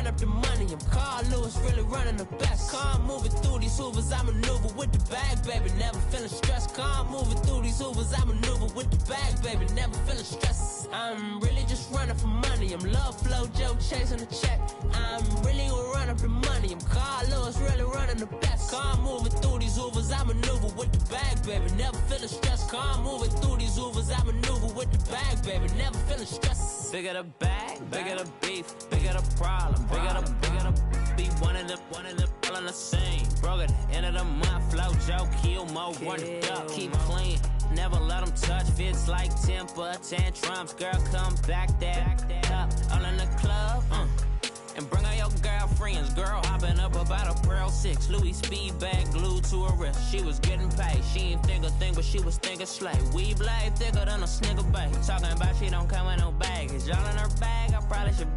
run up the money. I'm Carl Lewis, really running the best. Car moving through these Hoovers, I maneuver with the bag, baby, never feeling stressed. Car moving through these Hoovers, I maneuver with the bag, baby, never feeling stressed. I'm really just running for money. I'm love flow, Joe chasing the check. I'm really gonna run up the money. I'm Carl Lewis, really running the best. Car moving through these Hoovers, I maneuver with the bag, baby, never feeling stressed. Car moving through these Hoovers, I maneuver with the bag, baby, never feeling stressed. Bigger the bag, bigger the beef, bigger the problem, bigger the be one of the all in the same. Broke at the end of the month, flow Joe, kill mo, run it up, keep clean. Never let them touch, fits like temper tantrums. Girl, come back that up, all in the club, and bring all your girlfriends. Girl hopping up about a Pearl 6, Louis speed bag glued to her wrist. She was getting paid, she ain't think a thing, but she was thinking slay. We blade thicker than a snigger bag. Talking about she don't come with no baggage. Y'all in her bag, I probably should.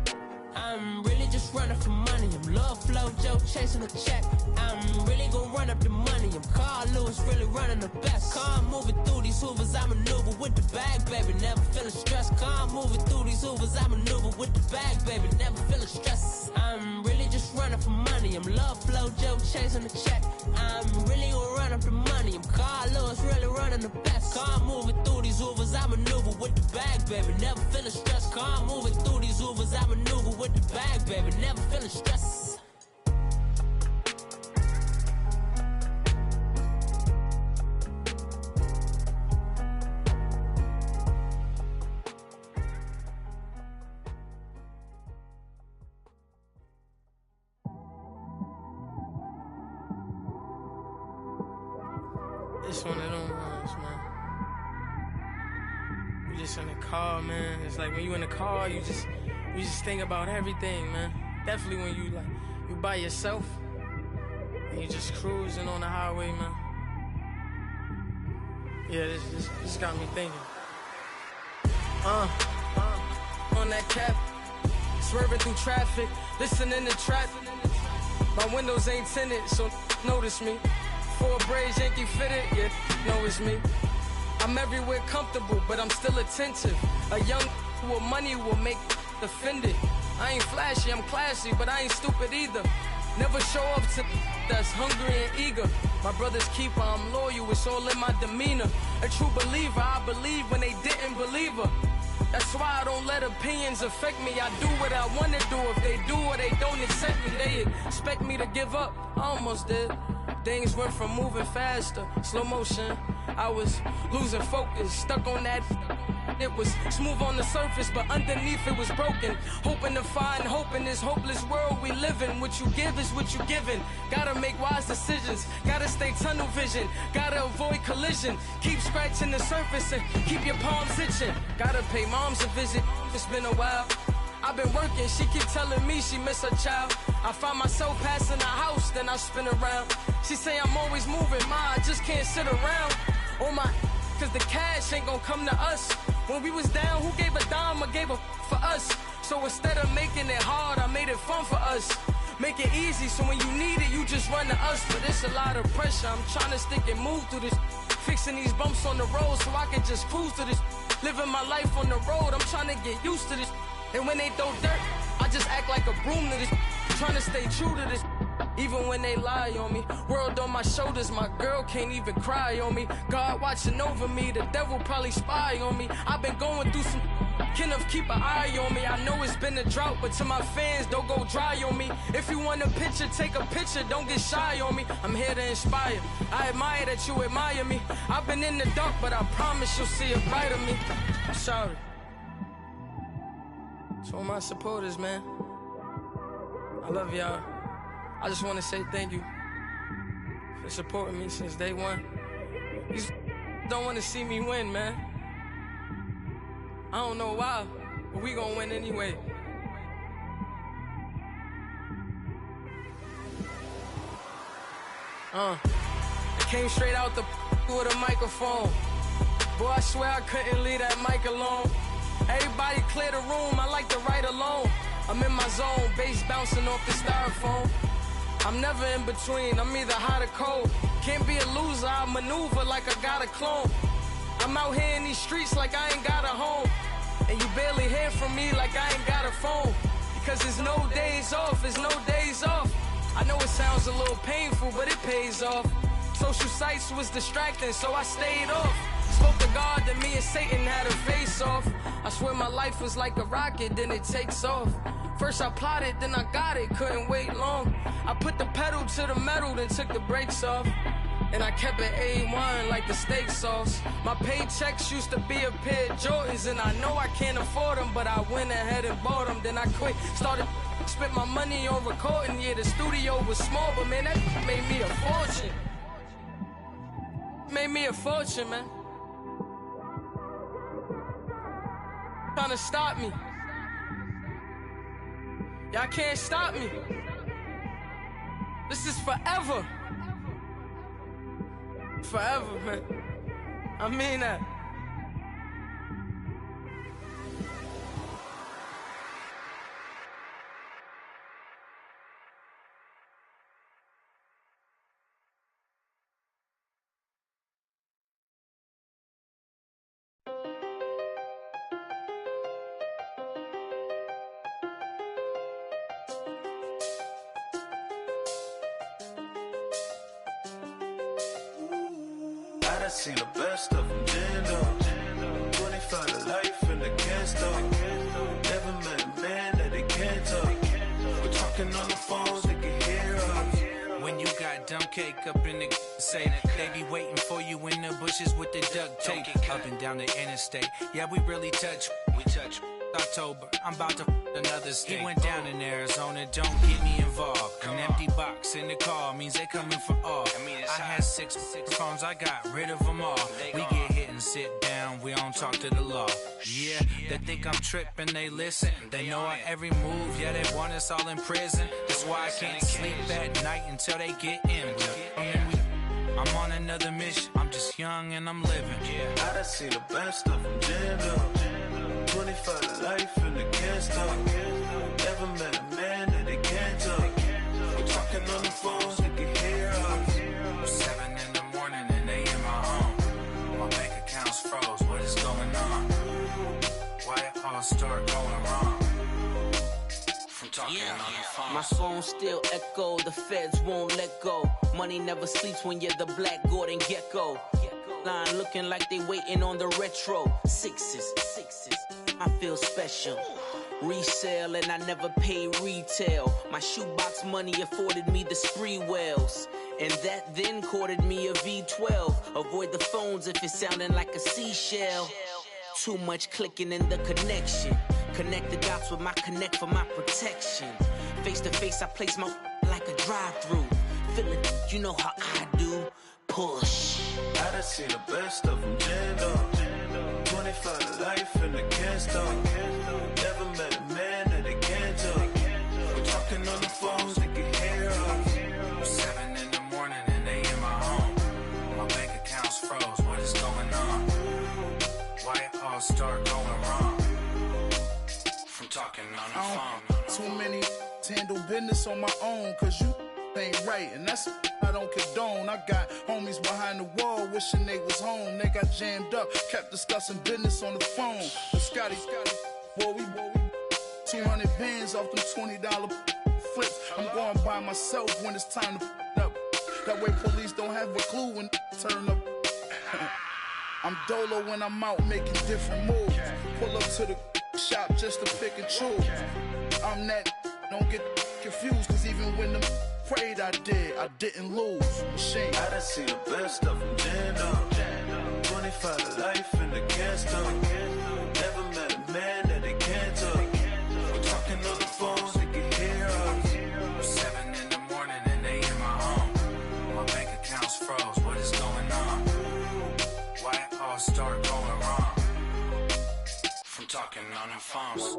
I'm really just running for money. I'm love flow, Joe chasing the check. I'm really gonna run up the money. I'm Carl Lewis, really running the best. Car moving through these Hoovers, I maneuver with the bag, baby, never feeling stressed. Car moving through these Hoovers, I maneuver with the bag, baby, never feeling stressed. I'm really just running for money. I'm love flow, Joe chasing the check. I'm really gonna run up the money. I'm Carl Lewis, really running the best. Car moving through these Hoovers, I maneuver with the bag, baby, never feeling stressed. Car moving through these Hoovers, I maneuver with the bag, baby, never feeling stressed. It's one of them ones, man. You just in the car, man. It's like when you in the car, you just think about everything, man. Definitely when you by yourself and you just cruising on the highway, man. Yeah, this got me thinking. On that cap, swerving through traffic, listening to trap. My windows ain't tinted, so notice me. 4 braids, Yankee fitted, yeah, know it's me. I'm everywhere comfortable, but I'm still attentive. A young with money will make offended. I ain't flashy, I'm classy, but I ain't stupid either. Never show up to that's hungry and eager. My brother's keeper, I'm loyal, it's all in my demeanor. A true believer, I believe when they didn't believe her. That's why I don't let opinions affect me. I do what I want to do. If they do or they don't accept me, they expect me to give up. I almost did. Things went from moving faster, slow motion. I was losing focus, stuck on that. It was smooth on the surface, but underneath it was broken. Hoping to find hope in this hopeless world we live in. What you give is what you given. Gotta make wise decisions, gotta stay tunnel vision, gotta avoid collision. Keep scratching the surface and keep your palms itching. Gotta pay moms a visit, it's been a while. I've been working, she keep telling me she miss her child. I find myself passing the house, then I spin around. She say I'm always moving, ma, I just can't sit around. Oh my, cause the cash ain't gonna come to us. When we was down, who gave a dime or gave a for us? So instead of making it hard, I made it fun for us. Make it easy, so when you need it, you just run to us. But it's a lot of pressure, I'm trying to stick and move through this. Fixing these bumps on the road so I can just cruise to this. Living my life on the road, I'm trying to get used to this. And when they throw dirt, I just act like a broom to this. Trying to stay true to this. Even when they lie on me, world on my shoulders, my girl can't even cry on me. God watching over me, the devil probably spy on me. I've been going through some, Kenneth keep an eye on me. I know it's been a drought, but to my fans, don't go dry on me. If you want a picture, take a picture, don't get shy on me. I'm here to inspire, I admire that you admire me. I've been in the dark, but I promise you'll see a bright of me. I'm sorry. To all my supporters, man, I love y'all. I just want to say thank you for supporting me since day one. These don't want to see me win, man. I don't know why, but we gonna win anyway. I came straight out the with a microphone. Boy, I swear I couldn't leave that mic alone. Everybody clear the room, I like to write alone. I'm in my zone, bass bouncing off the styrofoam. I'm never in between, I'm either hot or cold. Can't be a loser, I maneuver like I got a clone. I'm out here in these streets like I ain't got a home. And you barely hear from me like I ain't got a phone. Because there's no day days off, it's no days off. I know it sounds a little painful, but it pays off. Social sites was distracting, so I stayed off. Spoke to God that me and Satan had a face off. I swear my life was like a rocket, then it takes off. First I plotted, then I got it, couldn't wait long. I put the pedal to the metal, then took the brakes off. And I kept it A1 like the steak sauce. My paychecks used to be a pair of Jordans, and I know I can't afford them, but I went ahead and bought them. Then I quit, started, spent my money on recording. Yeah, the studio was small, but man, that made me a fortune. Made me a fortune, man. Trying to stop me. Y'all can't stop me. This is forever. Forever, man. I mean that. I seen the best of them, Jando. 25 to life in the can't stop. Never met a man that they can't talk. We're talking on the phones, they can hear us. When you got dumb cake up in the say, they be waiting for you in the bushes with the duct tape. Up and down the interstate, yeah, we really touch. We touch. October, I'm about to another state. He went down in Arizona, don't get me involved. An empty box in the car means they coming for all. I had six phones, I got rid of them all. We get hit and sit down, we don't talk to the law. Yeah, they think I'm tripping, they listen. They know our every move, yeah, they want us all in prison. That's why I can't sleep at night until they get in. I'm on another mission, I'm just young and I'm living. I done seen the best of them, Jando. 25 to life in the can't stop. Never met a man that they can't talk. We're talking on the phones, they can hear us. 7 in the morning and they in my home. My bank account's froze, what is going on? Why it all start going wrong? From talking on the phone. My phone still echo, the feds won't let go. Money never sleeps when you're the Black Gordon Gecko. Line looking like they waiting on the retro. Sixes, I feel special. Resale and I never pay retail. My shoebox money afforded me the spree wells. And that then courted me a V12. Avoid the phones if it's sounding like a seashell. Too much clicking in the connection. Connect the dots with my connect for my protection. Face to face, I place my like a drive-through. Feel it, you know how I do. Push. I done seen the best of them, Jando. 25 to life in the can't stop. Never met a man that they can't talk. We're talking on the phones, they can hear us. 7 in the morning and they in my home. My bank account's froze, what is going on? Why it all start going wrong? From talking on the phone. Too many handle business on my own, cause you ain't right, and that's I don't condone. I got homies behind the wall wishing they was home. They got jammed up, kept discussing business on the phone. But Scotty, boy, we 200 bands off them $20 flips. I'm going by myself when it's time to up. That way police don't have a clue when turn up. I'm dolo when I'm out making different moves. Pull up to the shop just to pick and choose. I'm that, don't get confused, cause even when the prayed I didn't lose. Machine. I done seen the best of them, Jando. 25 to life in the can't stop. Never met a man that they can't talk. We're talking on the phones, they can hear us. 7 in the morning and they in my home. My bank account's froze, what is going on? Why it all start going wrong? From talking on the phones.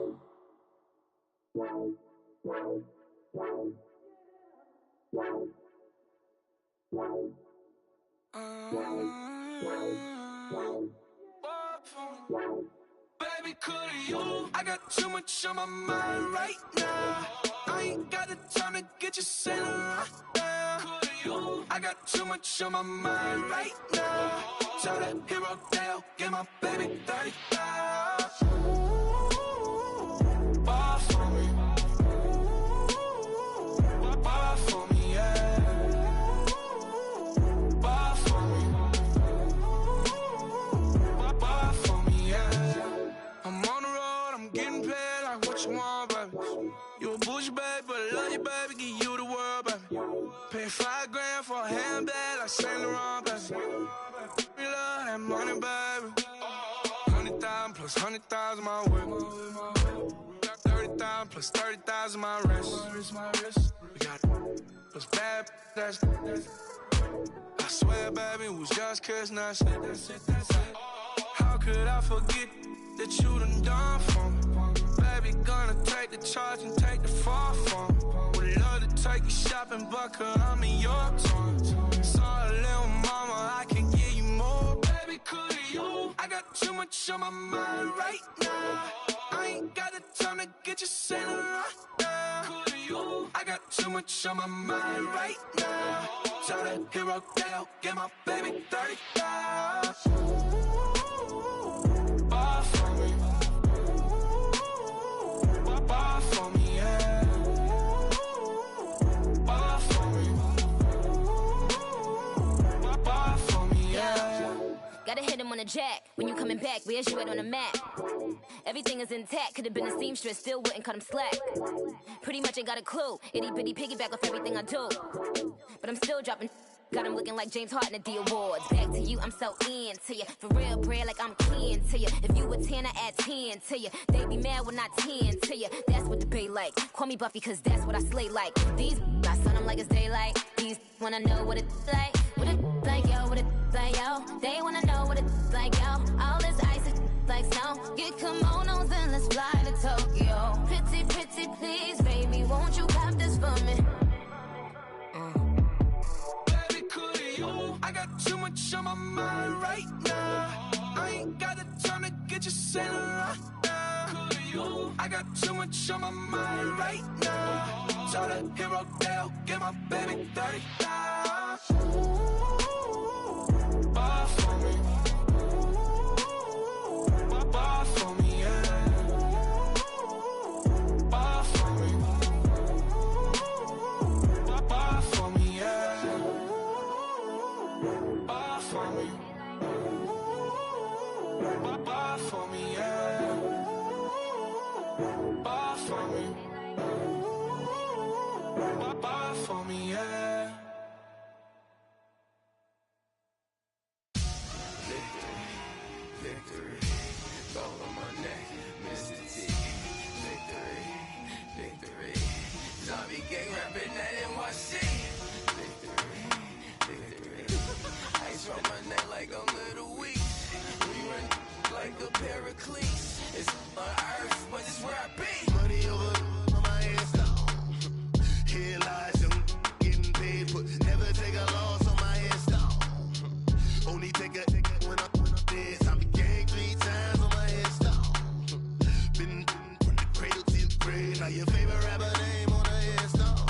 Baby, could you? I got too much on my mind right now. I ain't got the time to get you sailing right now. I got too much on my mind right now. Tell that hero Dale, get my baby 35. Fall for me. You a bougie baby, but I love you, baby. Give you the world, baby. Pay $5 grand for a handbag like Saint Laurent, baby. We love that money, baby. 100,000 plus 100,000 my whip. 30,000 plus 30,000 my wrist. We got those bad, that's I swear, baby, it was just kiss, that's it. How could I forget that you done for me? Baby, gonna take the charge and take the fall from me. Would love to take you shopping, but I'm in your time. Sorry, little mama, I can give you more. Baby, could you? I got too much on my mind right now. I ain't got the time to get you sailing right now. Could you? I got too much on my mind right now. Tell that hero that get my baby 30,000. Bar for me. Bar for me, yeah. Bar for me. Bar for me, yeah. Gotta hit him on the jack. When you coming back, where's you at on the map? Everything is intact. Could've been a seamstress, still wouldn't cut him slack. Pretty much ain't got a clue. Itty bitty piggyback off everything I do. But I'm still dropping. Got him looking like James Harden at the awards. Back to you, I'm so into you. For real, bread, like I'm keen to you. If you a 10, I add 10 to you. They be mad when I 10 to you. That's what the bay like. Call me Buffy, cause that's what I slay like. These I sun them like it's daylight. These wanna know what it's like. What it like, yo, what it like, yo. They wanna know what it's like, yo. All this ice is like snow. Get kimonos and let's fly to Tokyo. Pretty, pretty, please, baby, won't you cop this for me? I got too much on my mind right now. I ain't got the time to get you sailing right now. I got too much on my mind right now. Tell the hero that get my baby 30,000. Bar for me. Bar for me, yeah. Bar for me. Bar for me, yeah. Bar for me. Bar for me, yeah. Bar for me. Bar for me, yeah. Victory, go on my neck, Mr. T. Victory, zombie gang rapping that NYC. Victory, ice on my neck like a little weak. We run like a Pericles. It's on earth, but it's where I be. Money over on my headstone. Here lies them getting paid, but never take a loss on my headstone. Only take a when I'm dead. Zombie gang 3 times on my headstone. Been from the cradle to the grave. Now your favorite rapper name on a headstone.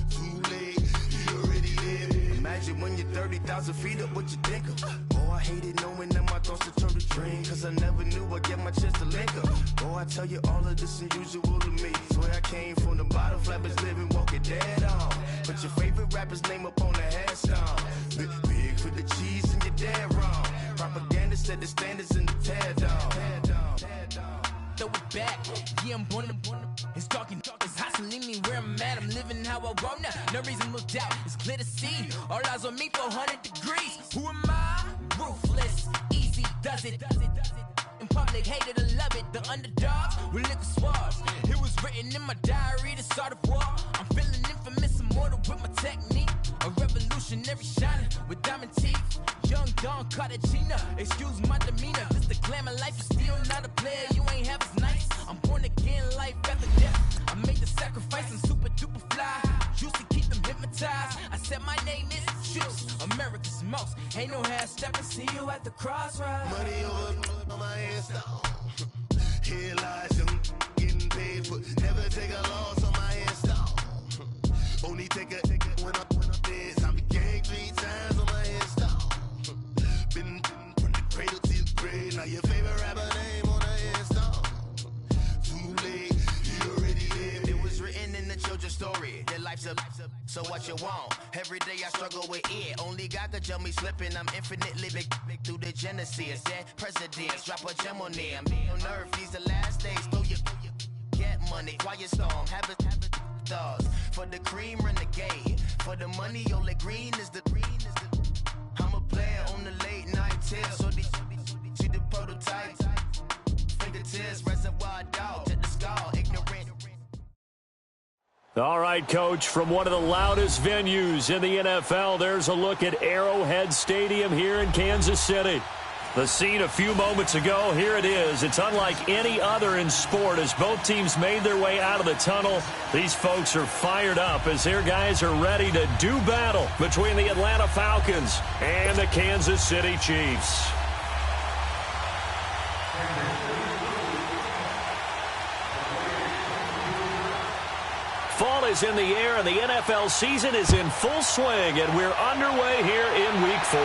Too late, you already there. Imagine when you're 30,000 feet up, what you think of? Oh, I hated knowing that my thoughts would turn to dream. Cause I never knew I'd get my chance to link up. Oh, I tell you all of this unusual to me. Swear I came from the bottom, flappers living, walking dead on. Put your favorite rapper's name up on the headstone. Big for the cheese and you're dead wrong. Propaganda set the standards in the tear down. Throw it back, yeah, I'm born. It's talking, it's hustling me where I'm at. I'm living how I want now. No reason to look out, it's clear to see. All eyes on me for 100 degrees. Who am I? Ruthless, easy does it. In public, hated or love it. The underdogs with liquor swabs. It was written in my diary to start a war. I'm feeling infamous, immortal with my technique. A revolutionary shining with diamond teeth. Young Don Cartagena, excuse my demeanor. This the glamour life, you still not a player. You ain't half as nice. I'm born again, life after death. I made the sacrifice, I'm super duper fly. Used to keep them hypnotized. I said my name is Juice, America's most. Ain't no half stepping, see you at the crossroads. Money over on my headstone. Here lies them getting paid, but never take a loss on my headstone. Only take a when I'm dead. I'm gang 3 times on my headstone. Been from the cradle to the grave. Now your favorite rapper name on a headstone. Too late, you already lived. It was written in the children's story. Their life's a so what you want? Every day I struggle with it. Only God could jump me slipping. I'm infinitely big through the genesis. Dead presidents, drop a gem on them. On earth, these the last days. Throw your get money, quiet storm, have it stars. For the cream, renegade. For the money, Ole Green is the I'm a player on the late night tier, so they see the prototype. Fingertips, reservoir dog, check the skull, ignorant. All right, Coach, from one of the loudest venues in the NFL, there's a look at Arrowhead Stadium here in Kansas City. The scene a few moments ago, here it is. It's unlike any other in sport as both teams made their way out of the tunnel. These folks are fired up as their guys are ready to do battle between the Atlanta Falcons and the Kansas City Chiefs. Fall is in the air and the NFL season is in full swing, and we're underway here in Week 4.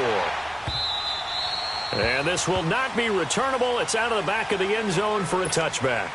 And this will not be returnable. It's out of the back of the end zone for a touchback.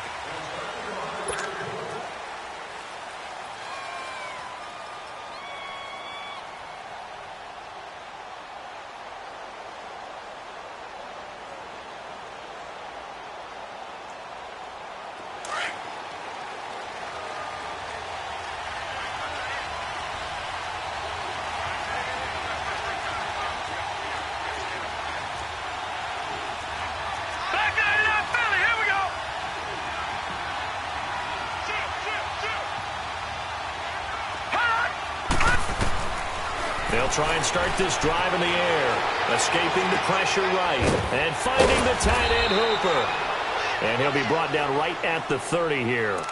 They'll try and start this drive in the air, escaping the pressure right, and finding the tight end Hooper. And he'll be brought down right at the 30 here.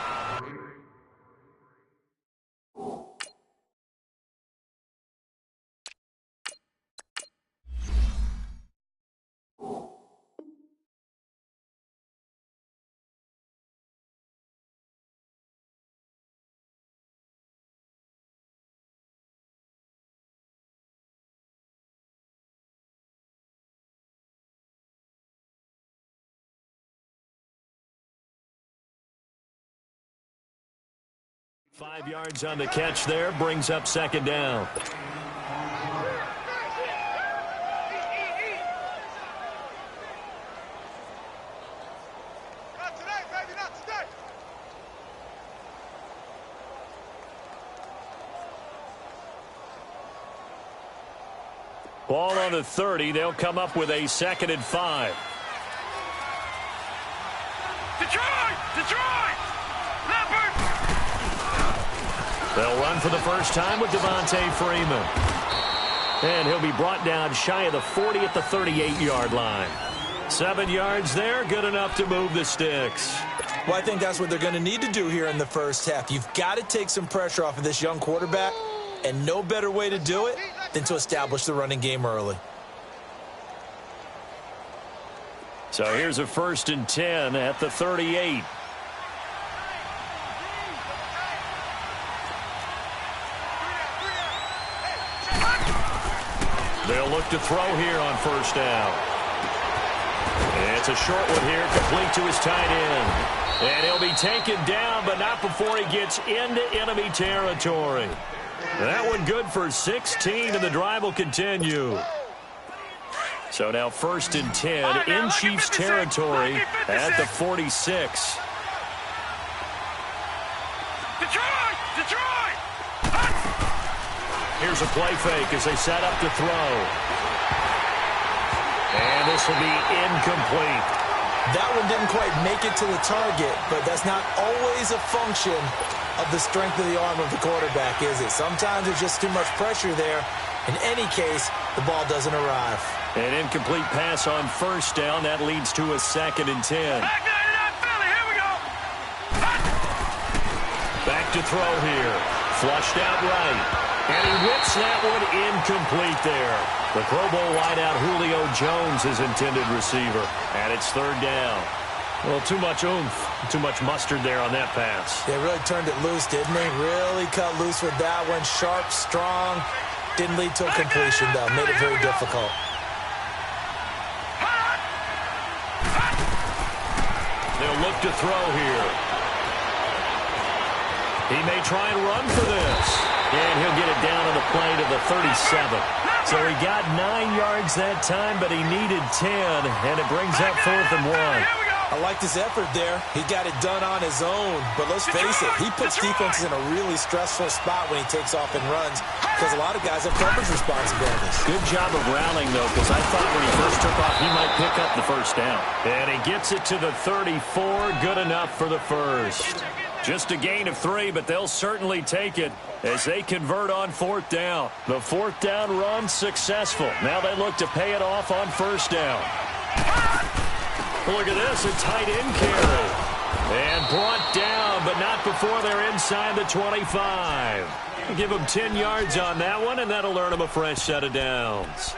Five yards on the catch there, brings up second down. Not today, baby, not today. Ball on the 30. They'll come up with a 2nd and 5. Detroit! They'll run for the first time with Devontae Freeman. And he'll be brought down shy of the 40 at the 38-yard line. 7 yards there, good enough to move the sticks. Well, I think that's what they're going to need to do here in the first half. You've got to take some pressure off of this young quarterback, and no better way to do it than to establish the running game early. So here's a 1st and 10 at the 38. They'll look to throw here on 1st down. And it's a short one here, complete to his tight end. And he'll be taken down, but not before he gets into enemy territory. That one good for 16, and the drive will continue. So now 1st and 10 in Chiefs territory at the 46. Detroit! Here's a play fake as they set up to throw. And this will be incomplete. That one didn't quite make it to the target, but that's not always a function of the strength of the arm of the quarterback, is it? Sometimes there's just too much pressure there. In any case, the ball doesn't arrive. An incomplete pass on 1st down. That leads to a 2nd and 10. Back to throw here. Flushed out right. And he whips that one incomplete there. The Pro Bowl wideout Julio Jones is intended receiver. And it's 3rd down. Well, too much oomph, too much mustard there on that pass. They really turned it loose, didn't they? Really cut loose with that one. Sharp, strong. Didn't lead to a completion, though. Made it very difficult. They'll look to throw here. He may try and run for this. And he'll get it down on the play to the 37. So he got 9 yards that time, but he needed 10, and it brings up 4th and 1. I like his effort there. He got it done on his own. But let's face it, he puts defenses in a really stressful spot when he takes off and runs because a lot of guys have coverage responsibilities. Good job of rallying, though, because I thought when he first took off, he might pick up the first down. And he gets it to the 34. Good enough for the first. Just a gain of 3, but they'll certainly take it as they convert on 4th down. The 4th down run successful. Now they look to pay it off on 1st down. Look at this, a tight end carry. And brought down, but not before they're inside the 25. Give them 10 yards on that one, and that'll earn them a fresh set of downs.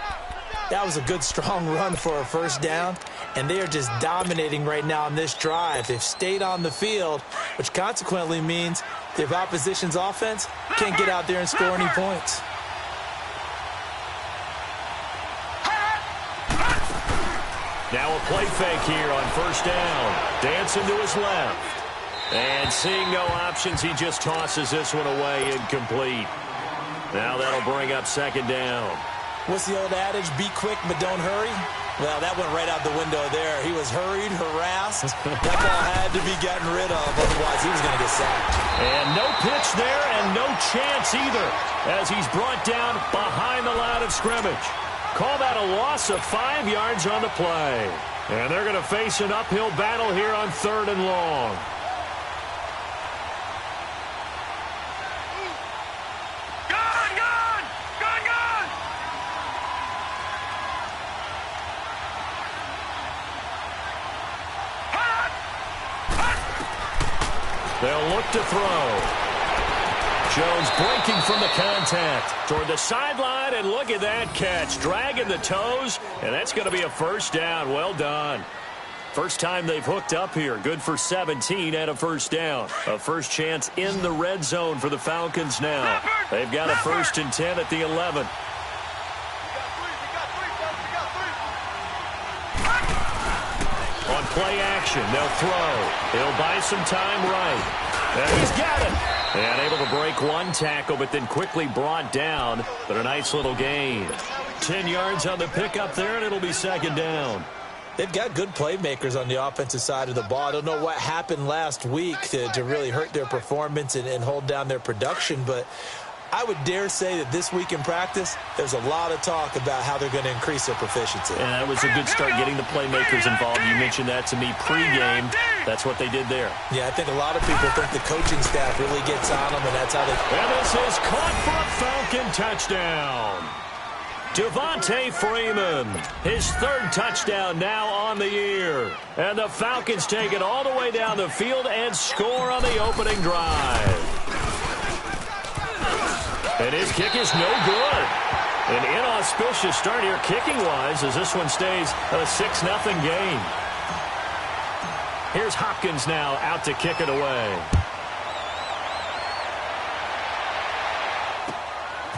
That was a good, strong run for a 1st down, and they are just dominating right now on this drive. They've stayed on the field, which consequently means the opposition's offense can't get out there and score any points. Now a play fake here on 1st down. Dancing to his left. And seeing no options, he just tosses this one away incomplete. Now that'll bring up 2nd down. What's the old adage? Be quick, but don't hurry? Well, that went right out the window there. He was hurried, harassed. That ball had to be gotten rid of, otherwise he was going to get sacked. And no pitch there and no chance either as he's brought down behind the line of scrimmage. Call that a loss of 5 yards on the play. And they're going to face an uphill battle here on 3rd and long. They'll look to throw. Jones breaking from the contact toward the sideline, and look at that catch. Dragging the toes, and that's going to be a 1st down. Well done. First time they've hooked up here. Good for 17 and a 1st down. A first chance in the red zone for the Falcons now. They've got a 1st and 10 at the 11. On play action, they'll throw. He'll buy some time right. And he's got it. And able to break one tackle, but then quickly brought down. But a nice little gain. 10 yards on the pickup there, and it'll be 2nd down. They've got good playmakers on the offensive side of the ball. I don't know what happened last week to really hurt their performance and hold down their production, but I would dare say that this week in practice, there's a lot of talk about how they're going to increase their proficiency. And that was a good start, getting the playmakers involved. You mentioned that to me pregame. That's what they did there. Yeah, I think a lot of people think the coaching staff really gets on them, and that's how they... And this is caught for a Falcon touchdown. Devontae Freeman, his 3rd touchdown now on the year. And the Falcons take it all the way down the field and score on the opening drive. And his kick is no good. An inauspicious start here kicking-wise as this one stays a 6-0 game. Here's Hopkins now out to kick it away.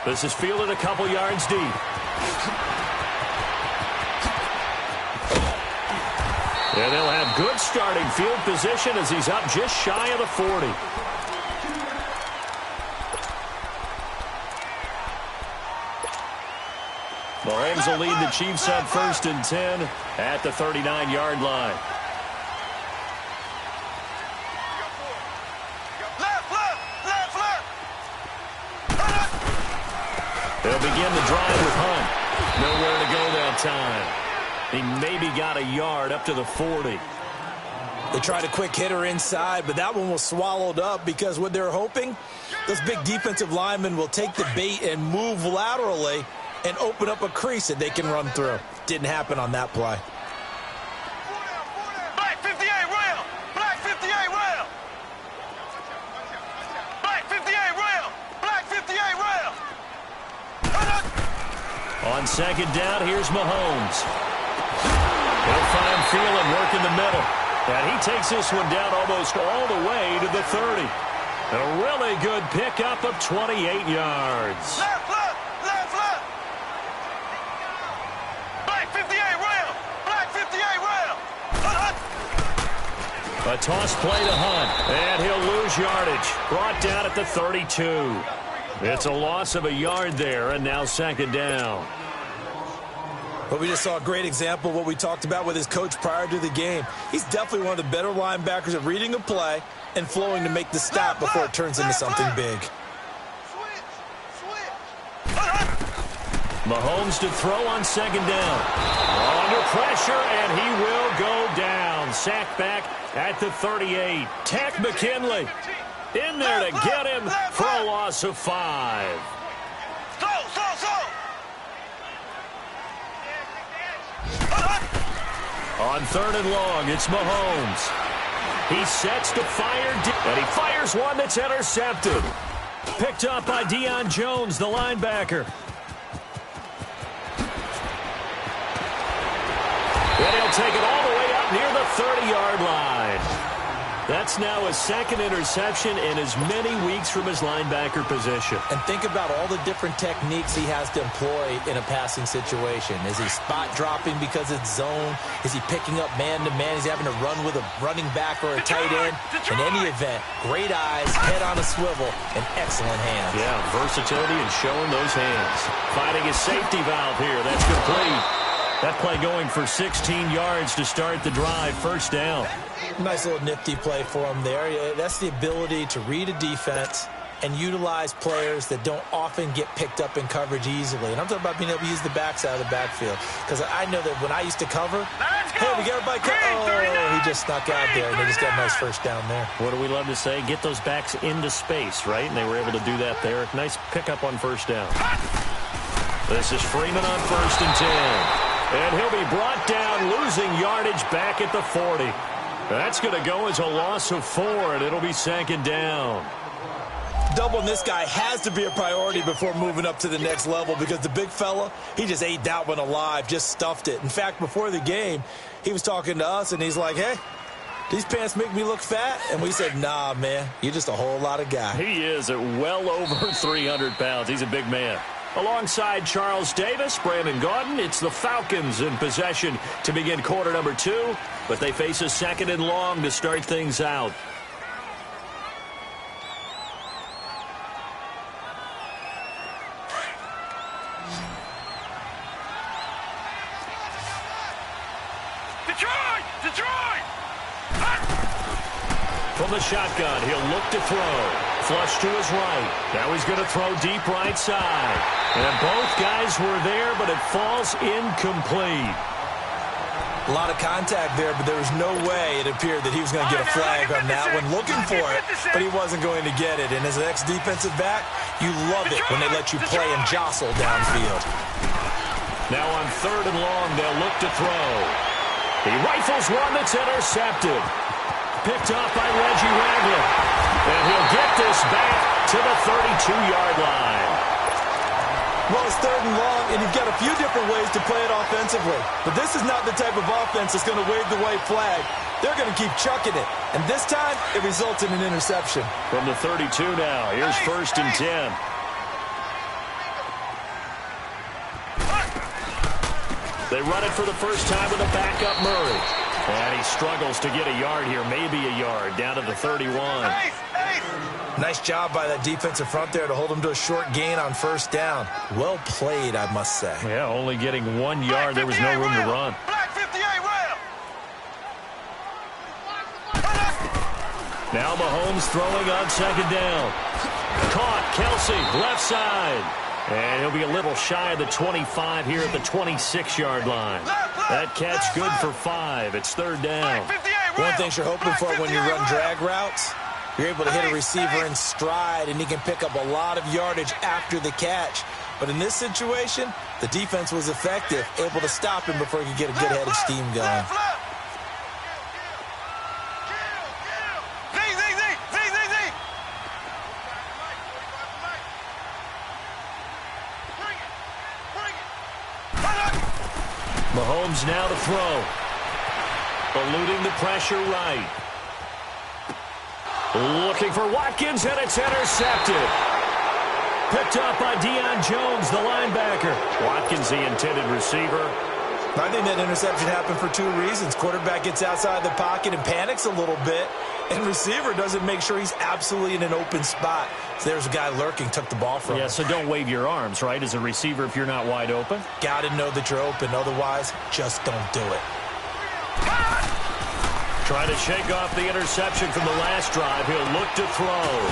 This is fielded a couple yards deep. And they'll have good starting field position as he's up just shy of the 40. Mahomes will lead the Chiefs on 1st and 10 at the 39-yard line. They'll begin the drive with Hunt. Nowhere to go that time. He maybe got a yard up to the 40. They tried a quick hitter inside, but that one was swallowed up because what they're hoping, those big defensive linemen will take the bait and move laterally and open up a crease that they can run through. Didn't happen on that play. Black 58 rail! Black 58 rail! Black 58 rail! Black 58 rail! On 2nd down, here's Mahomes. He'll find Thielen work in the middle. And he takes this one down almost all the way to the 30. A really good pickup of 28 yards. Left, left, left, left! Black 58 rail! Black 58 rail! A toss play to Hunt, and he'll lose yardage. Brought down at the 32. It's a loss of a yard there, and now 2nd down. But we just saw a great example of what we talked about with his coach prior to the game. He's definitely one of the better linebackers at reading a play and flowing to make the stop before it turns into something big. Mahomes to throw on second down. Under pressure, and he will go down. Sacked back at the 38. Tech McKinley in there to get him for a loss of 5. On third and long, it's Mahomes. He sets to fire, and he fires one that's intercepted. Picked up by Deion Jones, the linebacker. And he'll take it all the way up near the 30-yard line. That's now his second interception in as many weeks from his linebacker position. And think about all the different techniques he has to employ in a passing situation. Is he spot dropping because it's zone? Is he picking up man-to-man? Is he having to run with a running back or a tight end? In any event, great eyes, head on a swivel, and excellent hands. Yeah, versatility and showing those hands. Finding his safety valve here. That's complete. That play going for 16 yards to start the drive. First down. Nice little nifty play for him there. That's the ability to read a defense and utilize players that don't often get picked up in coverage easily. And I'm talking about being able to use the backside of the backfield. Because I know that when I used to cover, hey, we got everybody oh, he just snuck out there, and they just got a nice first down there. What do we love to say? Get those backs into space, right? And they were able to do that there. Nice pickup on first down. This is Freeman on 1st and 10. And he'll be brought down, losing yardage back at the 40. That's going to go as a loss of 4, and it'll be second down. Doubling this guy has to be a priority before moving up to the next level, because the big fella, he just ate that one alive, just stuffed it. In fact, before the game, he was talking to us, and he's like, hey, these pants make me look fat? And we said, nah, man, you're just a whole lot of guy. He is at well over 300 pounds. He's a big man. Alongside Charles Davis, Brandon Gaudin, it's the Falcons in possession to begin quarter number 2, but they face a second and long to start things out. Detroit! From the shotgun, he'll look to throw. Flush to his right. Now he's going to throw deep right side. And both guys were there, but it falls incomplete. A lot of contact there, but there was no way it appeared that he was going to get a flag on that one. Looking for it, but he wasn't going to get it. And as an ex-defensive back, you love it when they let you play and jostle downfield. Now on third and long, they'll look to throw. He rifles one that's intercepted. Picked off by Reggie Ragland. And he'll get this back to the 32-yard line. Well, it's third and long, and you've got a few different ways to play it offensively. But this is not the type of offense that's going to wave the white flag. They're going to keep chucking it. And this time, it results in an interception. From the 32 now, here's 1st and 10. They run it for the first time with a backup Murray. And he struggles to get a yard here, maybe a yard, down to the 31. Nice job by that defensive front there to hold him to a short gain on first down. Well played, I must say. Yeah, only getting 1 yard. There was no room to run. Now Mahomes throwing on second down. Caught, Kelsey, left side. And he'll be a little shy of the 25 here at the 26-yard line. That catch good for 5. It's third down. One thing you're hoping for when you run drag routes, you're able to hit a receiver in stride, and he can pick up a lot of yardage after the catch. But in this situation, the defense was effective, able to stop him before he could get a good head of steam going. Mahomes now to throw. Eluding the pressure right. Looking for Watkins, and it's intercepted. Picked up by Deion Jones, the linebacker. Watkins, the intended receiver. I think that interception happened for two reasons. Quarterback gets outside the pocket and panics a little bit, and receiver doesn't make sure he's absolutely in an open spot. So there's a guy lurking, took the ball from him. Yeah, so don't wave your arms, right, as a receiver if you're not wide open. Got to know that you're open. Otherwise, just don't do it. Trying to shake off the interception from the last drive. He'll look to throw.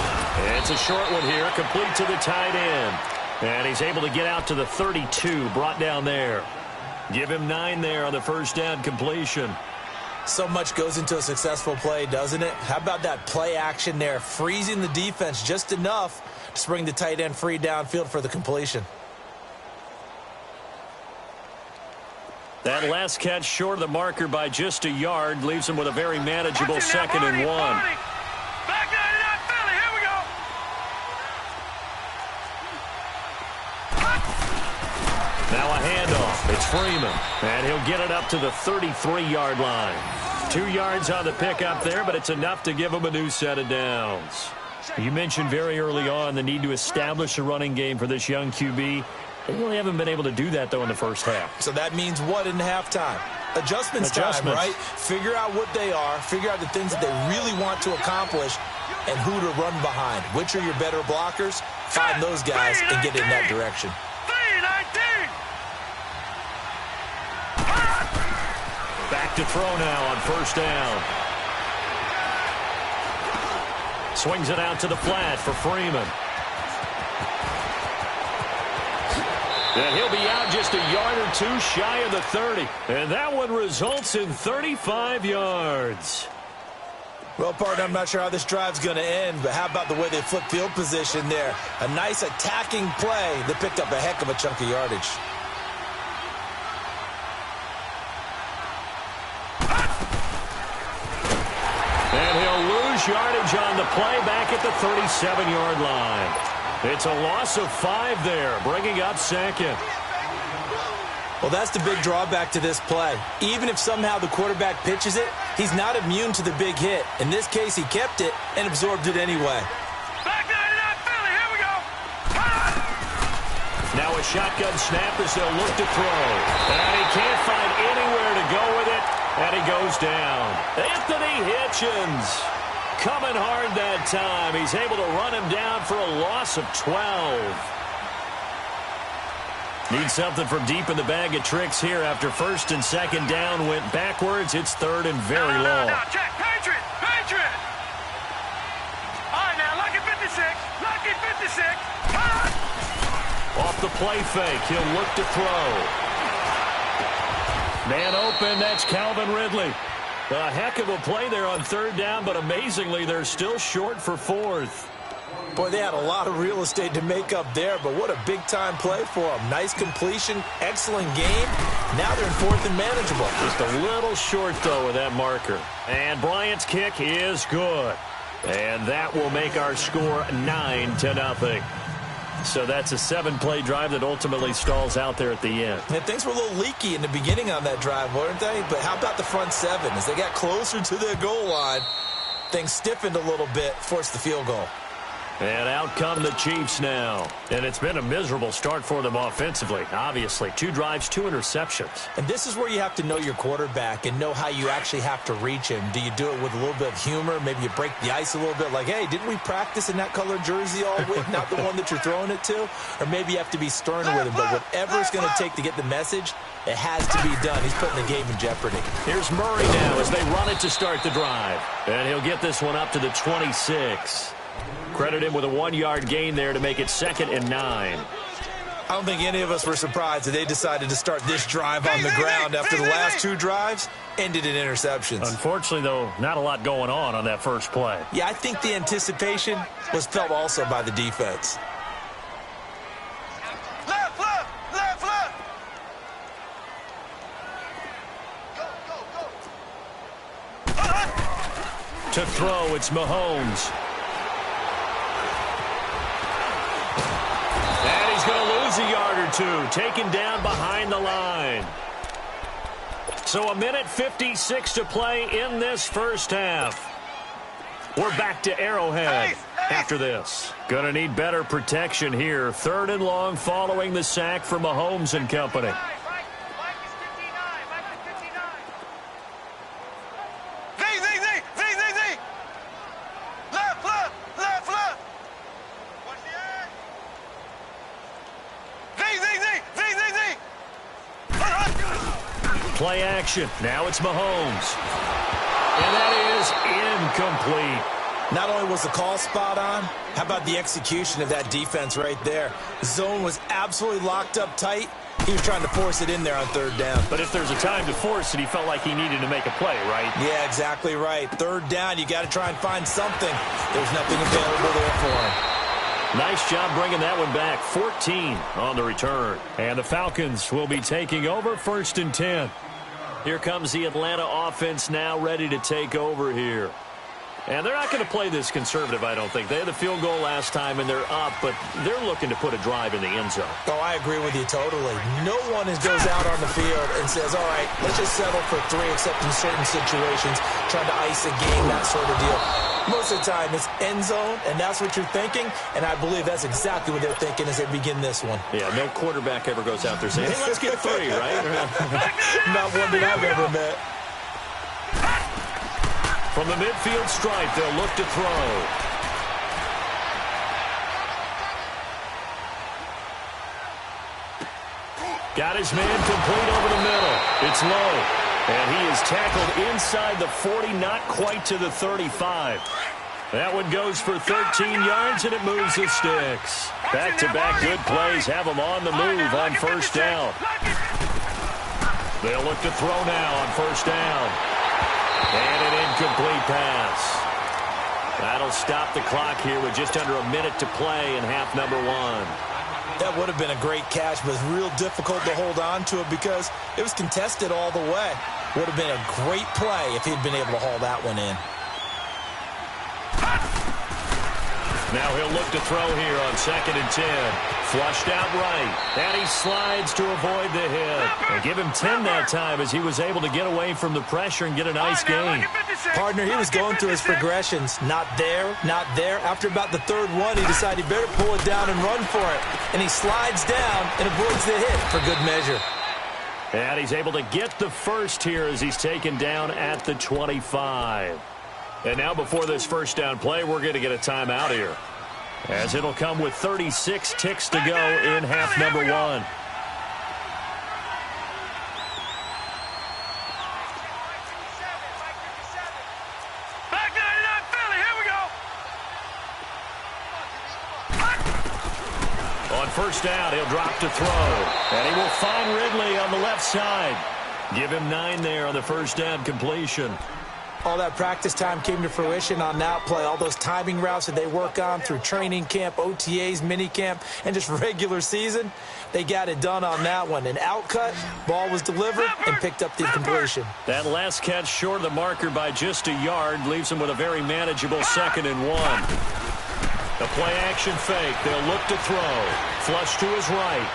It's a short one here, complete to the tight end. And he's able to get out to the 32, brought down there. Give him 9 there on the first down completion. So much goes into a successful play, doesn't it? How about that play action there, freezing the defense just enough to spring the tight end free downfield for the completion. That last catch short of the marker by just a yard leaves him with a very manageable 2nd and 1. Back 99 Philly, here we go. Now a handoff. It's Freeman. And he'll get it up to the 33-yard line. 2 yards on the pickup there, but it's enough to give him a new set of downs. You mentioned very early on the need to establish a running game for this young QB. They really haven't been able to do that, though, in the first half. So that means what in halftime? Adjustments time, right? Figure out what they are, figure out the things that they really want to accomplish, and who to run behind. Which are your better blockers? Find those guys and get in that direction. Back to throw now on first down. Swings it out to the flat for Freeman. And he'll be out just a yard or two shy of the 30. And that one results in 35 yards. Well, partner, I'm not sure how this drive's going to end, but how about the way they flip field position there? A nice attacking play that picked up a heck of a chunk of yardage. And he'll lose yardage on the play back at the 37-yard line. It's a loss of 5 there, bringing up 2nd. Well, that's the big drawback to this play. Even if somehow the quarterback pitches it, he's not immune to the big hit. In this case, he kept it and absorbed it anyway. Back 99 Philly, here we go. Now a shotgun snap as they'll look to throw. And he can't find anywhere to go with it, and he goes down. Anthony Hitchens coming hard that time. He's able to run him down for a loss of 12. Need something from deep in the bag of tricks here after 1st and 2nd down went backwards. It's 3rd and very long. Now, check. Patriot. All right, now, lucky 56. Off the play fake, he'll look to throw. Man open, that's Calvin Ridley. A heck of a play there on 3rd down, but amazingly, they're still short for 4th. Boy, they had a lot of real estate to make up there, but what a big-time play for them. Nice completion, excellent game. Now they're in 4th and manageable. Just a little short, though, with that marker. And Bryant's kick is good. And that will make our score 9-0. So that's a 7-play drive that ultimately stalls out there at the end. And things were a little leaky in the beginning on that drive, weren't they? But how about the front 7? As they got closer to their goal line, things stiffened a little bit, forced the field goal. And out come the Chiefs now. And it's been a miserable start for them offensively. Obviously, 2 drives, 2 interceptions. And this is where you have to know your quarterback and know how you actually have to reach him. Do you do it with a little bit of humor? Maybe you break the ice a little bit like, hey, didn't we practice in that colored jersey all week, not the one that you're throwing it to? Or maybe you have to be stern with him. But whatever it's going to take to get the message, it has to be done. He's putting the game in jeopardy. Here's Murray now as they run it to start the drive. And he'll get this one up to the 26. Credit him with a 1-yard gain there to make it 2nd and 9. I don't think any of us were surprised that they decided to start this drive on the ground after the last 2 drives ended in interceptions. Unfortunately, though, not a lot going on that first play. Yeah, I think the anticipation was felt also by the defense. Left. Go. To throw, it's Mahomes. And he's going to lose a yard or 2, taken down behind the line. So a minute 56 to play in this first half. We're back to Arrowhead after this. Going to need better protection here. 3rd and long following the sack from Mahomes and company. play action. Now it's Mahomes. And that is incomplete. Not only was the call spot on, how about the execution of that defense right there? The zone was absolutely locked up tight. He was trying to force it in there on third down. But if there's a time to force it, he felt like he needed to make a play, right? Yeah, exactly right. Third down, you got to try and find something. There's nothing available there for him. Nice job bringing that one back. 14 on the return. And the Falcons will be taking over 1st and 10. Here comes the Atlanta offense now ready to take over here. And they're not going to play this conservative, I don't think. They had the field goal last time, and they're up, but they're looking to put a drive in the end zone. Oh, I agree with you totally. No one goes out on the field and says, all right, let's just settle for 3, except in certain situations, trying to ice a game, that sort of deal. Most of the time, it's end zone, and that's what you're thinking, and I believe that's exactly what they're thinking as they begin this one. Yeah, no quarterback ever goes out there saying, hey, let's get 3, right? Not one that I've ever met. From the midfield stripe, they'll look to throw. Got his man complete over the middle. It's low. And he is tackled inside the 40, not quite to the 35. That one goes for 13 yards, and it moves the sticks. Back-to-back good plays have them on the move on 1st down. They'll look to throw now on 1st down. And an incomplete pass. That'll stop the clock here with just under a minute to play in half number 1. That would have been a great catch, but it's real difficult to hold on to it because it was contested all the way. Would have been a great play if he'd been able to haul that one in. Now he'll look to throw here on 2nd and 10. Flushed out right. And he slides to avoid the hit. And give him 10 that time as he was able to get away from the pressure and get a nice gain. Partner, he was going through his progressions. Not there, not there. After about the 3rd one, he decided he better pull it down and run for it. And he slides down and avoids the hit for good measure. And he's able to get the first here as he's taken down at the 25. And now before this 1st down play, we're going to get a timeout here, as it'll come with 36 ticks to go in half number 1. Back 99 Philly, here we go. On 1st down, he'll drop to throw. And he will find Ridley on the left side. Give him 9 there on the 1st down completion. All that practice time came to fruition on that play. All those timing routes that they work on through training camp, OTAs, minicamp, and just regular season, they got it done on that one. An outcut, ball was delivered, and picked up the completion. That last catch short of the marker by just a yard leaves him with a very manageable 2nd and 1. The play action fake. They'll look to throw. Flush to his right.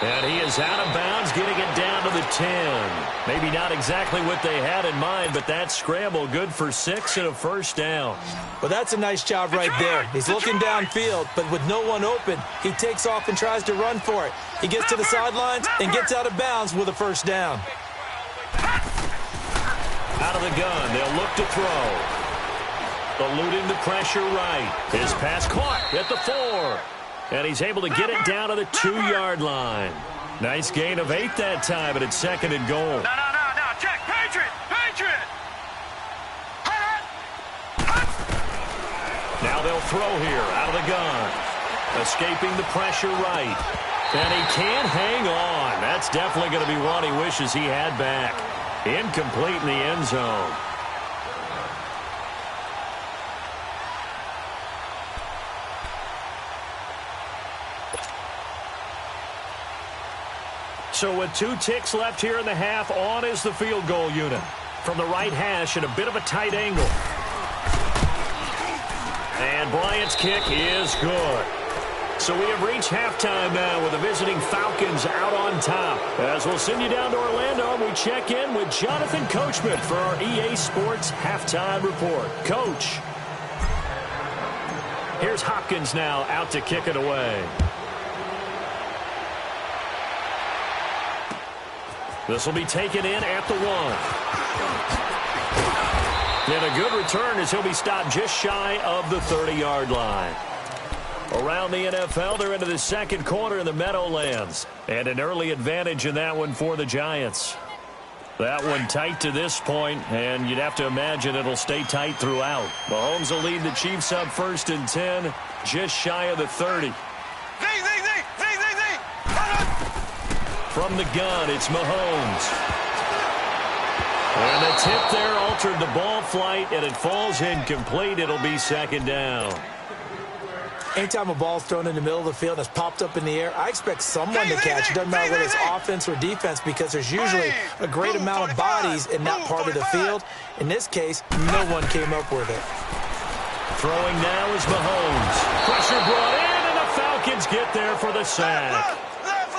And he is out of bounds, getting it down to the 10. Maybe not exactly what they had in mind, but that scramble good for 6 and a 1st down. Well, that's a nice job right there. He's looking downfield, but with no one open, he takes off and tries to run for it. He gets to the sidelines and gets out of bounds with a 1st down. Out of the gun, they'll look to throw. Eluding the pressure right. His pass caught at the 4. And he's able to get it down to the 2-yard line. Nice gain of 8 that time, but it's 2nd and goal. No, check, Patriot. Now they'll throw here, out of the gun. Escaping the pressure right. And he can't hang on. That's definitely going to be one he wishes he had back. Incomplete in the end zone. So with 2 ticks left here in the half, on is the field goal unit. From the right hash at a bit of a tight angle. And Bryant's kick is good. So we have reached halftime now with the visiting Falcons out on top. As we'll send you down to Orlando, we check in with Jonathan Coachman for our EA Sports Halftime Report. Coach. Here's Hopkins now out to kick it away. This will be taken in at the 1. And a good return as he'll be stopped just shy of the 30-yard line. Around the NFL, they're into the second quarter in the Meadowlands. And an early advantage in that one for the Giants. That one tight to this point, and you'd have to imagine it'll stay tight throughout. Mahomes will lead the Chiefs up 1st and 10, just shy of the 30. From the gun, it's Mahomes. And the tip there altered the ball flight, and it falls incomplete. It'll be 2nd down. Anytime a ball's thrown in the middle of the field and it's popped up in the air, I expect someone to catch it. Doesn't matter whether it's offense or defense, because there's usually a great amount of bodies in that part of the field. In this case, no one came up with it. Throwing now is Mahomes. Pressure brought in, and the Falcons get there for the sack.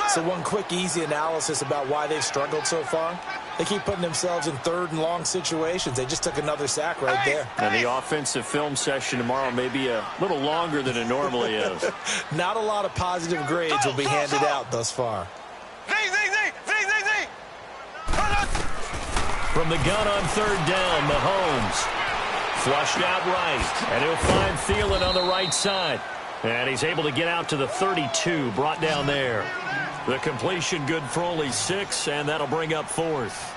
So one quick, easy analysis about why they've struggled so far. They keep putting themselves in 3rd and long situations. They just took another sack right there. And the offensive film session tomorrow may be a little longer than it normally is. Not a lot of positive grades will be handed out thus far. From the gun on 3rd down, Mahomes. Flushed out right, and he'll find Thielen on the right side. And he's able to get out to the 32, brought down there. The completion good for only 6, and that'll bring up 4th.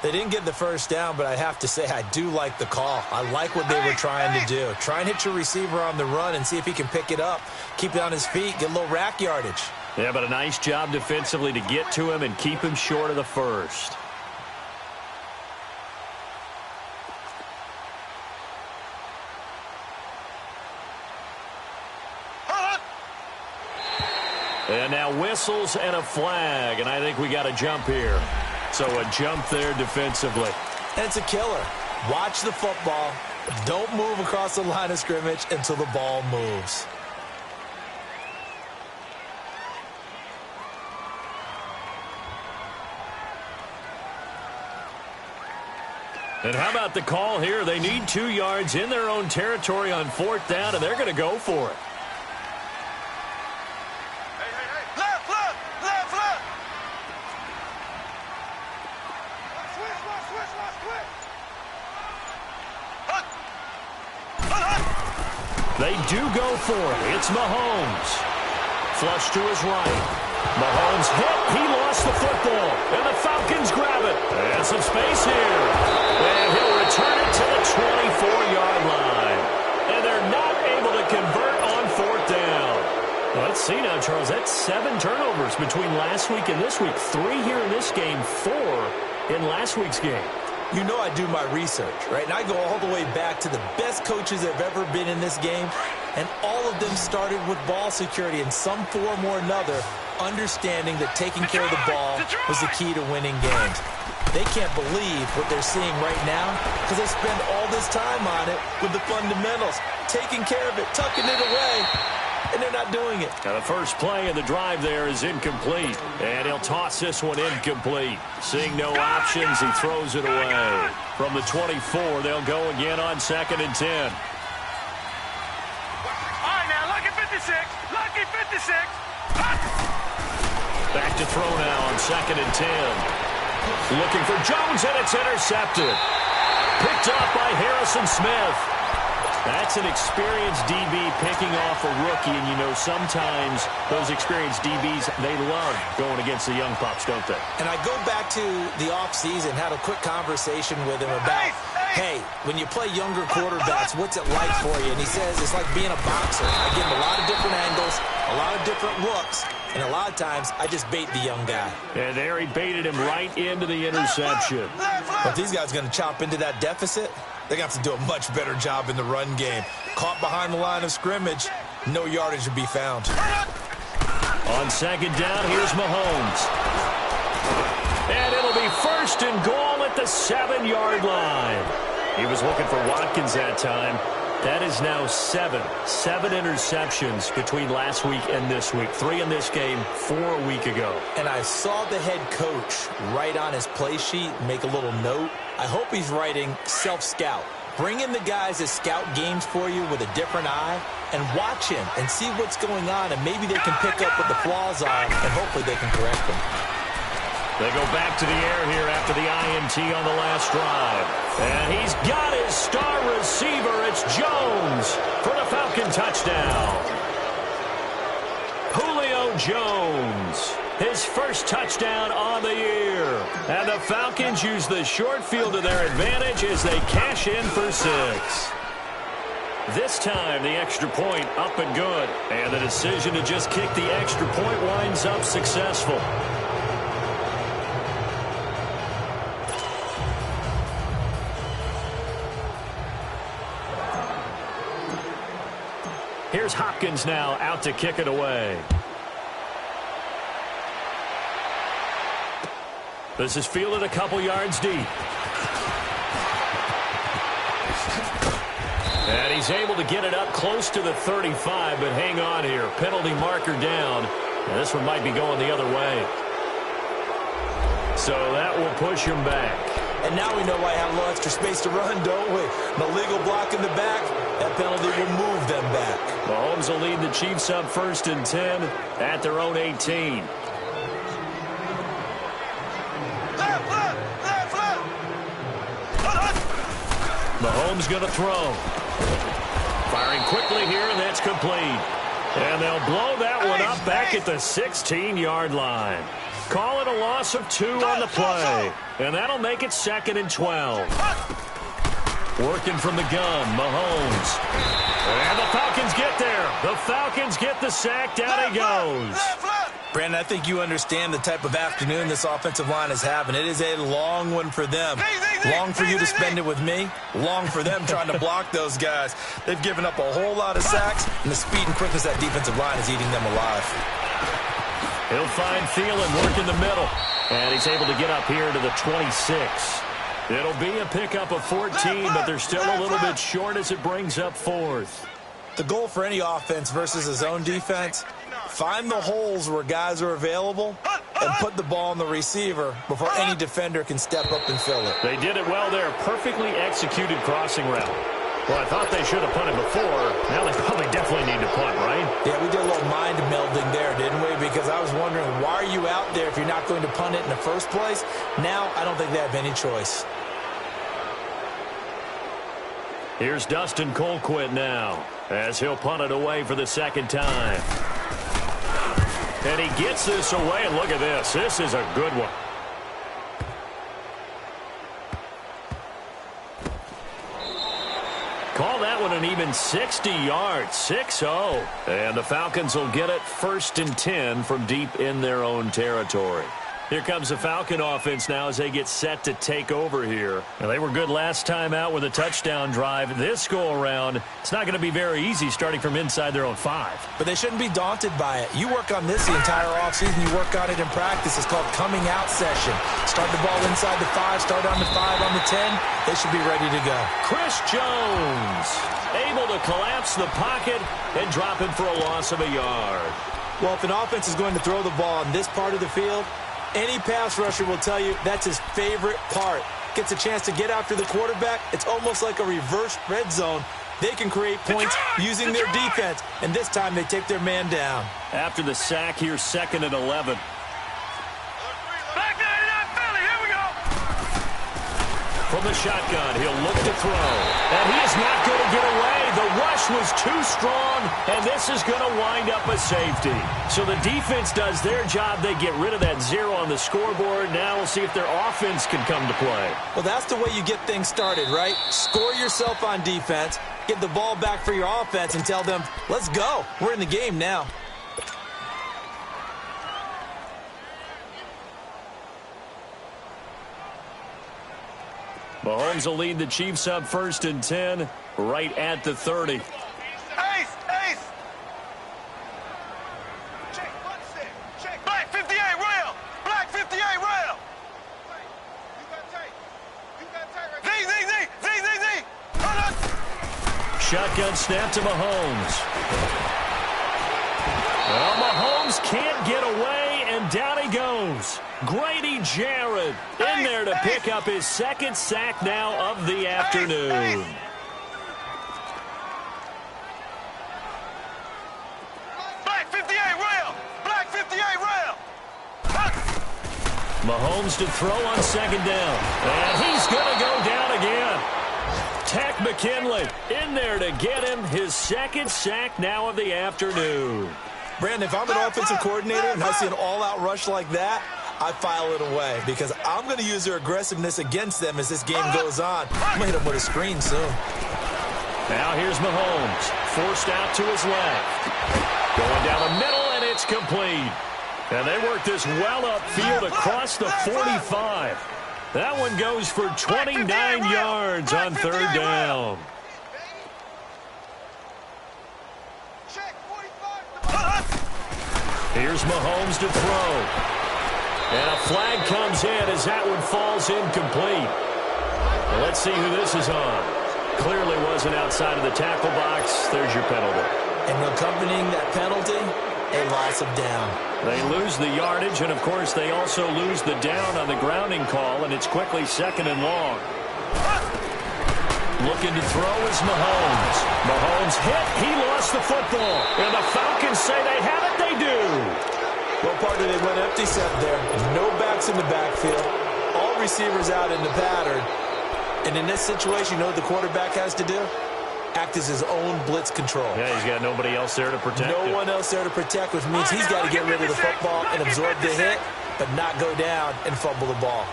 They didn't get the first down, but I have to say I do like the call. I like what they were trying to do. Try and hit your receiver on the run and see if he can pick it up. Keep it on his feet, get a little rack yardage. Yeah, but a nice job defensively to get to him and keep him short of the first. And now whistles and a flag, and I think we got a jump here. So a jump there defensively. And it's a killer. Watch the football. Don't move across the line of scrimmage until the ball moves. And how about the call here? They need 2 yards in their own territory on 4th down, and they're going to go for it. They do go for it. It's Mahomes. Flush to his right. Mahomes hit. He lost the football. And the Falcons grab it. And some space here. And he'll return it to the 24-yard line. And they're not able to convert on 4th down. Well, let's see now, Charles. That's 7 turnovers between last week and this week. 3 here in this game, 4 in last week's game. You know I do my research, right? And I go all the way back to the best coaches that have ever been in this game, and all of them started with ball security in some form or another, understanding that taking care of the ball was the key to winning games. They can't believe what they're seeing right now because they spend all this time on it with the fundamentals, taking care of it, tucking it away, and they're not doing it. Now the first play of the drive there is incomplete, and he'll toss this one incomplete. Seeing no options, he throws it away. From the 24, they'll go again on 2nd and 10. All right, now, lucky 56. Lucky 56. Back to throw now on 2nd and 10. Looking for Jones, and it's intercepted. Picked off by Harrison Smith. That's an experienced DB picking off a rookie, and you know sometimes those experienced DBs, they love going against the young pups, don't they? And I go back to the offseason, had a quick conversation with him about, hey, when you play younger quarterbacks, what's it like for you? And he says it's like being a boxer. I give him a lot of different angles, a lot of different looks, and a lot of times I just bait the young guy. And there he baited him right into the interception. But these guys are going to chop into that deficit. They're going to have to do a much better job in the run game. Caught behind the line of scrimmage, no yardage to be found. On 2nd down, here's Mahomes. And it'll be 1st and goal at the 7-yard line. He was looking for Watkins that time. That is now 7 interceptions between last week and this week. 3 in this game, 4 a week ago. And I saw the head coach write on his play sheet, make a little note. I hope he's writing self-scout. Bring in the guys that scout games for you with a different eye and watch him and see what's going on, and maybe they can pick up what the flaws are, and hopefully they can correct them. They go back to the air here after the INT on the last drive. And he's got his star receiver. It's Jones for the Falcon touchdown. Jones. His first touchdown on the year. And the Falcons use the short field to their advantage as they cash in for 6. This time, the extra point up and good. And the decision to just kick the extra point winds up successful. Here's Hopkins now out to kick it away. This is fielded a couple yards deep. And he's able to get it up close to the 35, but hang on here. Penalty marker down. And this one might be going the other way. So that will push him back. And now we know why I have a little extra space to run, don't we? The legal block in the back, that penalty will move them back. Mahomes will lead the Chiefs up 1st and 10 at their own 18. Mahomes going to throw. Firing quickly here, and that's complete. And they'll blow that one up back at the 16-yard line. Call it a loss of 2 on the play. And that'll make it 2nd and 12. Working from the gun, Mahomes. And the Falcons get there. The Falcons get the sack. Down he goes. Brandon, I think you understand the type of afternoon this offensive line is having. It is a long one for them. Long for you to spend it with me. Long for them trying to block those guys. They've given up a whole lot of sacks, and the speed and quickness of that defensive line is eating them alive. He'll find Thielen, work in the middle. And he's able to get up here to the 26. It'll be a pickup of 14, but they're still a little bit short as it brings up 4th. The goal for any offense versus a zone defense, find the holes where guys are available and put the ball on the receiver before any defender can step up and fill it. They did it well there. Perfectly executed crossing route. Well, I thought they should have punted before. Now they probably definitely need to punt, right? Yeah, we did a little mind melding there, didn't we? Because I was wondering, why are you out there if you're not going to punt it in the first place? Now, I don't think they have any choice. Here's Dustin Colquitt now, as he'll punt it away for the 2nd time. And he gets this away, and look at this. This is a good one. Call that one an even 60 yards, 6-0. And the Falcons will get it 1st and 10 from deep in their own territory. Here comes the Falcon offense now as they get set to take over here. Now, they were good last time out with a touchdown drive. This go-around, it's not going to be very easy starting from inside their own 5. But they shouldn't be daunted by it. You work on this the entire offseason. You work on it in practice. It's called coming out session. Start the ball inside the 5, start on the 5, on the 10. They should be ready to go. Chris Jones able to collapse the pocket and drop him for a loss of a yard. Well, if an offense is going to throw the ball on this part of the field, any pass rusher will tell you that's his favorite part. Gets a chance to get after the quarterback. It's almost like a reverse red zone. They can create points using their defense, and this time they take their man down. After the sack, here's 2nd and 11. From the shotgun, he'll look to throw. And he is not going to get away. The rush was too strong, and this is going to wind up a safety. So the defense does their job. They get rid of that 0 on the scoreboard. Now we'll see if their offense can come to play. Well, that's the way you get things started, right? Score yourself on defense, get the ball back for your offense, and tell them, let's go. We're in the game now. Mahomes will lead the Chiefs up 1st and 10, right at the 30. Ace! Check, what's that? Check. Black 58 rail! Black 58 rail! You got tape. You got tape right there. Z! Shotgun snap to Mahomes. Well, Mahomes can't get away, and down he goes. Grady Jarrett in there to pick up his 2nd sack now of the afternoon. Black 58 rail! Black 58 rail! Mahomes to throw on 2nd down. And he's going to go down again. Takk McKinley in there to get him his 2nd sack now of the afternoon. Brandon, if I'm an offensive coordinator and I see an all-out rush like that, I file it away because I'm going to use their aggressiveness against them as this game goes on. I'm going to hit them with a screen soon. Now here's Mahomes, forced out to his left. Going down the middle, and it's complete. And they work this well upfield across the 45. That one goes for 29 yards on third down. Here's Mahomes to throw. And a flag comes in as that one falls incomplete. Well, let's see who this is on. Clearly wasn't outside of the tackle box. There's your penalty. And accompanying that penalty, a loss of down. They lose the yardage, and, of course, they also lose the down on the grounding call, and it's quickly 2nd and long. Looking to throw is Mahomes. Mahomes hit. He lost the football. And the Falcons say they have it. They do. Well, partner, they went empty set there. No backs in the backfield. All receivers out in the pattern. And in this situation, you know what the quarterback has to do? Act as his own blitz control. Yeah, he's got nobody else there to protect him. No one else there to protect, which means he's got to get rid of the football and absorb the hit, but not go down and fumble the ball.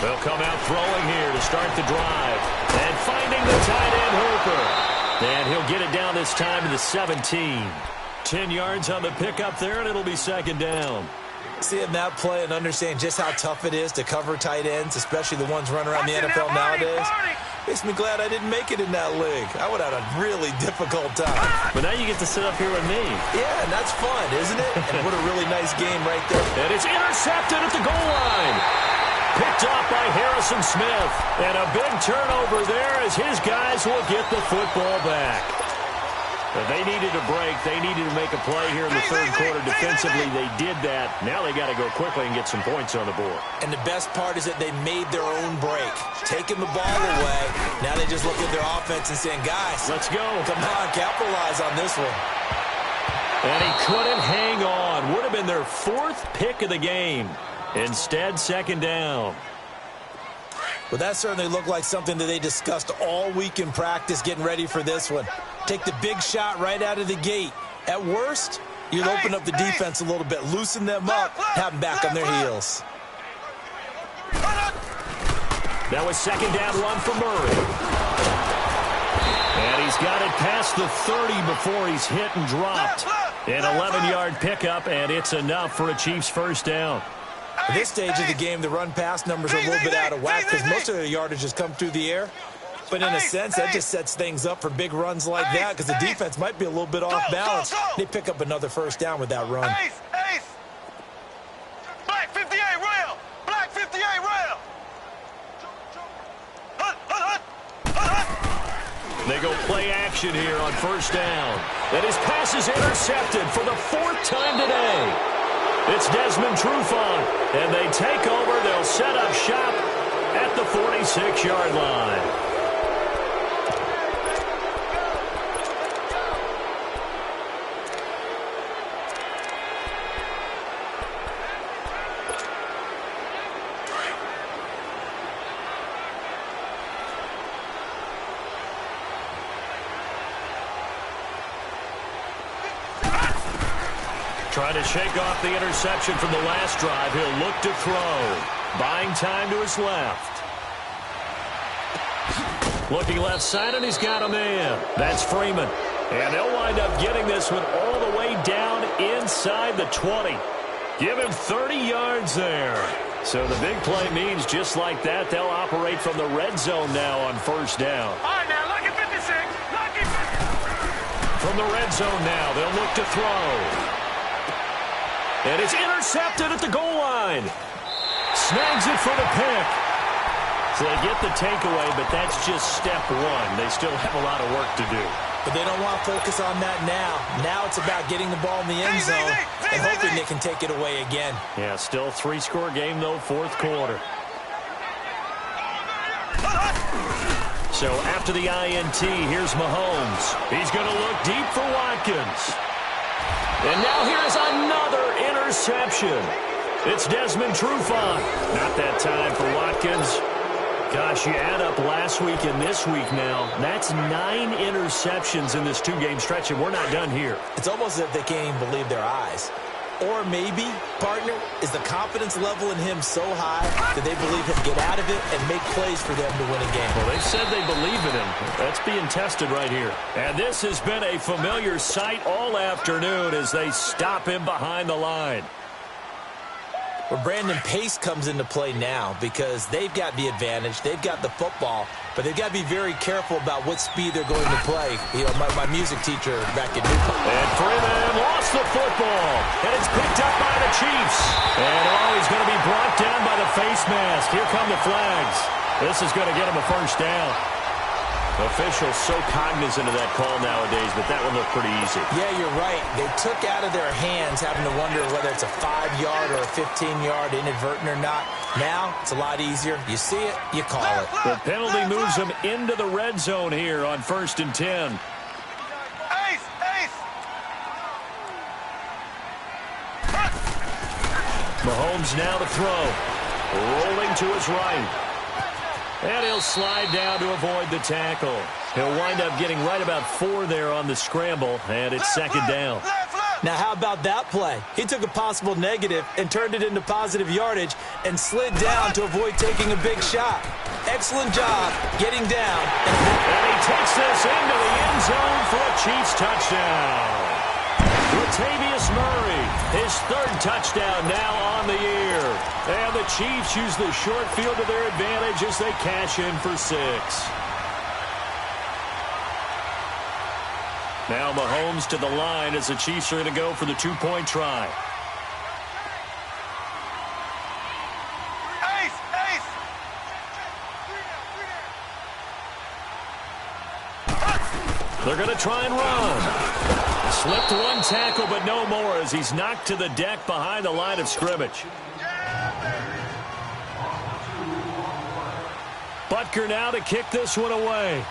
They'll come out throwing here to start the drive. And finding the tight end Hooper. And he'll get it down this time to the 17. 10 yards on the pickup there, and it'll be 2nd down. Seeing that play and understand just how tough it is to cover tight ends, especially the ones running around the NFL nowadays, makes me glad I didn't make it in that league. I would have had a really difficult time. But now you get to sit up here with me. Yeah, and that's fun, isn't it? And what a really nice game right there. And it's intercepted at the goal line. Picked off by Harrison Smith. And a big turnover there as his guys will get the football back. But they needed a break. They needed to make a play here in the third quarter defensively. They did that. Now they got to go quickly and get some points on the board. And the best part is that they made their own break. Taking the ball away. Now they just look at their offense and saying, guys, let's go. Come on, capitalize on this one. And he couldn't hang on. Would have been their 4th pick of the game. Instead, 2nd down. Well, that certainly looked like something that they discussed all week in practice getting ready for this one. Take the big shot right out of the gate. At worst, you'll open up the defense a little bit, loosen them up, have them back on their heels. That was 2nd down run for Murray. And he's got it past the 30 before he's hit and dropped. An 11-yard pickup, and it's enough for a Chiefs 1st down. At this stage of the game, the run-pass numbers are a little bit out of whack because most of their yardage has come through the air. But in a sense, that just sets things up for big runs like that because the defense might be a little bit off balance. They pick up another 1st down with that run. Black 58 rail! Black 58 rail! They go play action here on 1st down. And his pass is intercepted for the 4th time today. It's Desmond Trufant, and they take over. They'll set up shop at the 46-yard line. Trying to shake off the interception from the last drive. He'll look to throw. Buying time to his left. Looking left side, and he's got a man. That's Freeman. And they'll wind up getting this one all the way down inside the 20. Give him 30 yards there. So the big play means just like that, they'll operate from the red zone now on 1st down. All right, now, lucky 56. Lucky 56. From the red zone now, they'll look to throw. And it's intercepted at the goal line. Snags it for the pick. So they get the takeaway, but that's just step 1. They still have a lot of work to do. But they don't want to focus on that now. Now it's about getting the ball in the end zone and hoping they can take it away again. Yeah, still 3-score game, though, 4th quarter. So after the INT, here's Mahomes. He's going to look deep for Watkins. And now here's another interception. It's Desmond Trufant. Not that time for Watkins. Gosh, you add up last week and this week now. That's 9 interceptions in this 2-game stretch, and we're not done here. It's almost as if they can't even believe their eyes. Or maybe, partner, is the confidence level in him so high that they believe he'll get out of it and make plays for them to win a game. Well, they said they believe in him. That's being tested right here. And this has been a familiar sight all afternoon as they stop him behind the line. Well, Brandon, pace comes into play now because they've got the advantage. They've got the football, but they've got to be very careful about what speed they're going to play. You know, my music teacher back in Newport. And Freeman lost the football, and it's picked up by the Chiefs. And he's going to be brought down by the face mask. Here come the flags. This is going to get him a first down. Officials so cognizant of that call nowadays, but that one looked pretty easy. Yeah, you're right. They took out of their hands having to wonder whether it's a 5-yard or a 15-yard inadvertent or not. Now, it's a lot easier. You see it, you call it. The penalty moves them into the red zone here on 1st and 10. Mahomes now to throw. Rolling to his right. And he'll slide down to avoid the tackle. He'll wind up getting right about 4 there on the scramble, and it's second down. Now, how about that play? He took a possible negative and turned it into positive yardage and slid down to avoid taking a big shot. Excellent job getting down. And he takes this into the end zone for a Chiefs touchdown. Latavius Murray, his 3rd touchdown now on the year. And the Chiefs use the short field to their advantage as they cash in for 6. Now Mahomes to the line as the Chiefs are going to go for the 2-point try. They're going to try and run. Slipped 1 tackle, but no more as he's knocked to the deck behind the line of scrimmage. Butker now to kick this one away.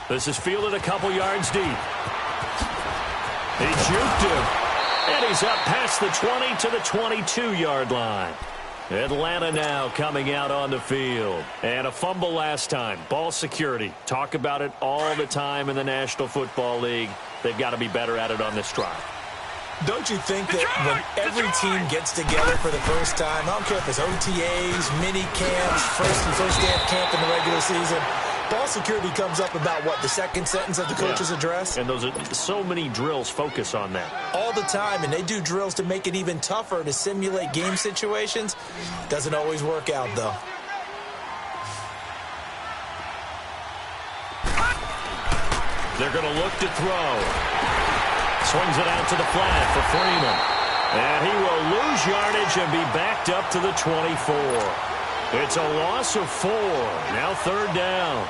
This is fielded a couple yards deep. He juked him. And he's up past the 20 to the 22-yard line. Atlanta now coming out on the field. And a fumble last time. Ball security. Talk about it all the time in the National Football League. They've got to be better at it on this drive. Don't you think that when every team gets together for the first time, I don't care if it's OTAs, mini camps, first day of camp in the regular season, ball security comes up about, what, the second sentence of the coach's address? And those are so many drills focus on that. All the time, and they do drills to make it even tougher to simulate game situations. Doesn't always work out, though. They're going to look to throw. Swings it out to the flat for Freeman. And he will lose yardage and be backed up to the 24. It's a loss of 4. Now 3rd down.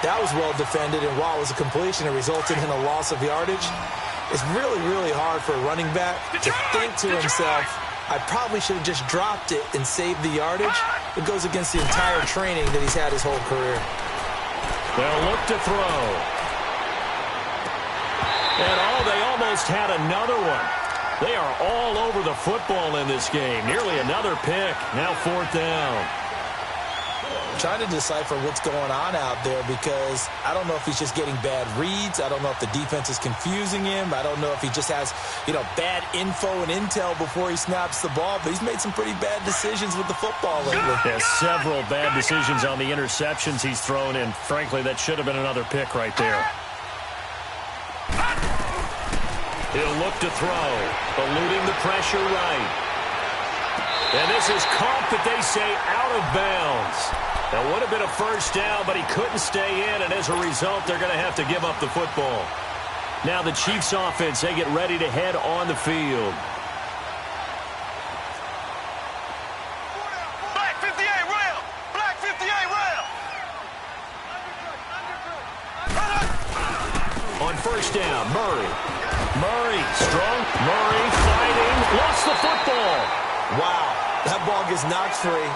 That was well defended, and while it was a completion, it resulted in a loss of yardage. It's really, really hard for a running back to think to himself, I probably should have just dropped it and saved the yardage. It goes against the entire training that he's had his whole career. They'll look to throw. And they almost had another one. They are all over the football in this game. Nearly another pick. Now 4th down. Trying to decipher what's going on out there because I don't know if he's just getting bad reads. I don't know if the defense is confusing him. I don't know if he just has, bad info and intel before he snaps the ball. But he's made some pretty bad decisions with the football lately. Yeah, several bad decisions on the interceptions he's thrown in. Frankly, that should have been another pick right there. He'll look to throw, eluding the pressure right. And this is caught, but they say out of bounds. That would have been a first down, but he couldn't stay in, and as a result, they're going to have to give up the football. Now the Chiefs offense, they get ready to head on the field. Black 58 rail! Black 58 rail! On first down, Murray, strong. Murray fighting, lost the football. Wow, that ball gets knocked free,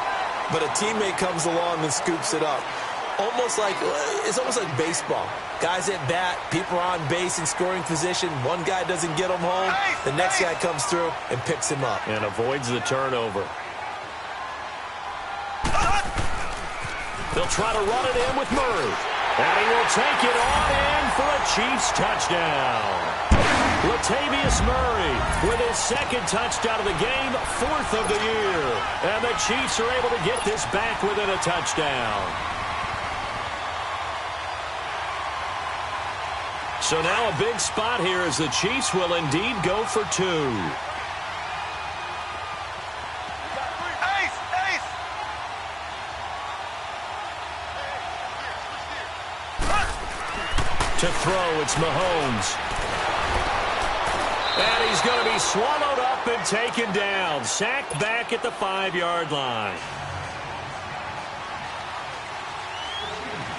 but a teammate comes along and scoops it up. It's almost like baseball. Guys at bat, people are on base in scoring position. One guy doesn't get him home. The next guy comes through and picks him up. And avoids the turnover. They'll try to run it in with Murray. And he will take it on in for a Chiefs touchdown. Latavius Murray with his second touchdown of the game, 4th of the year. And the Chiefs are able to get this back within a touchdown. So now a big spot here as the Chiefs will indeed go for 2. To throw, it's Mahomes. And he's going to be swallowed up and taken down. Sacked back at the 5-yard line.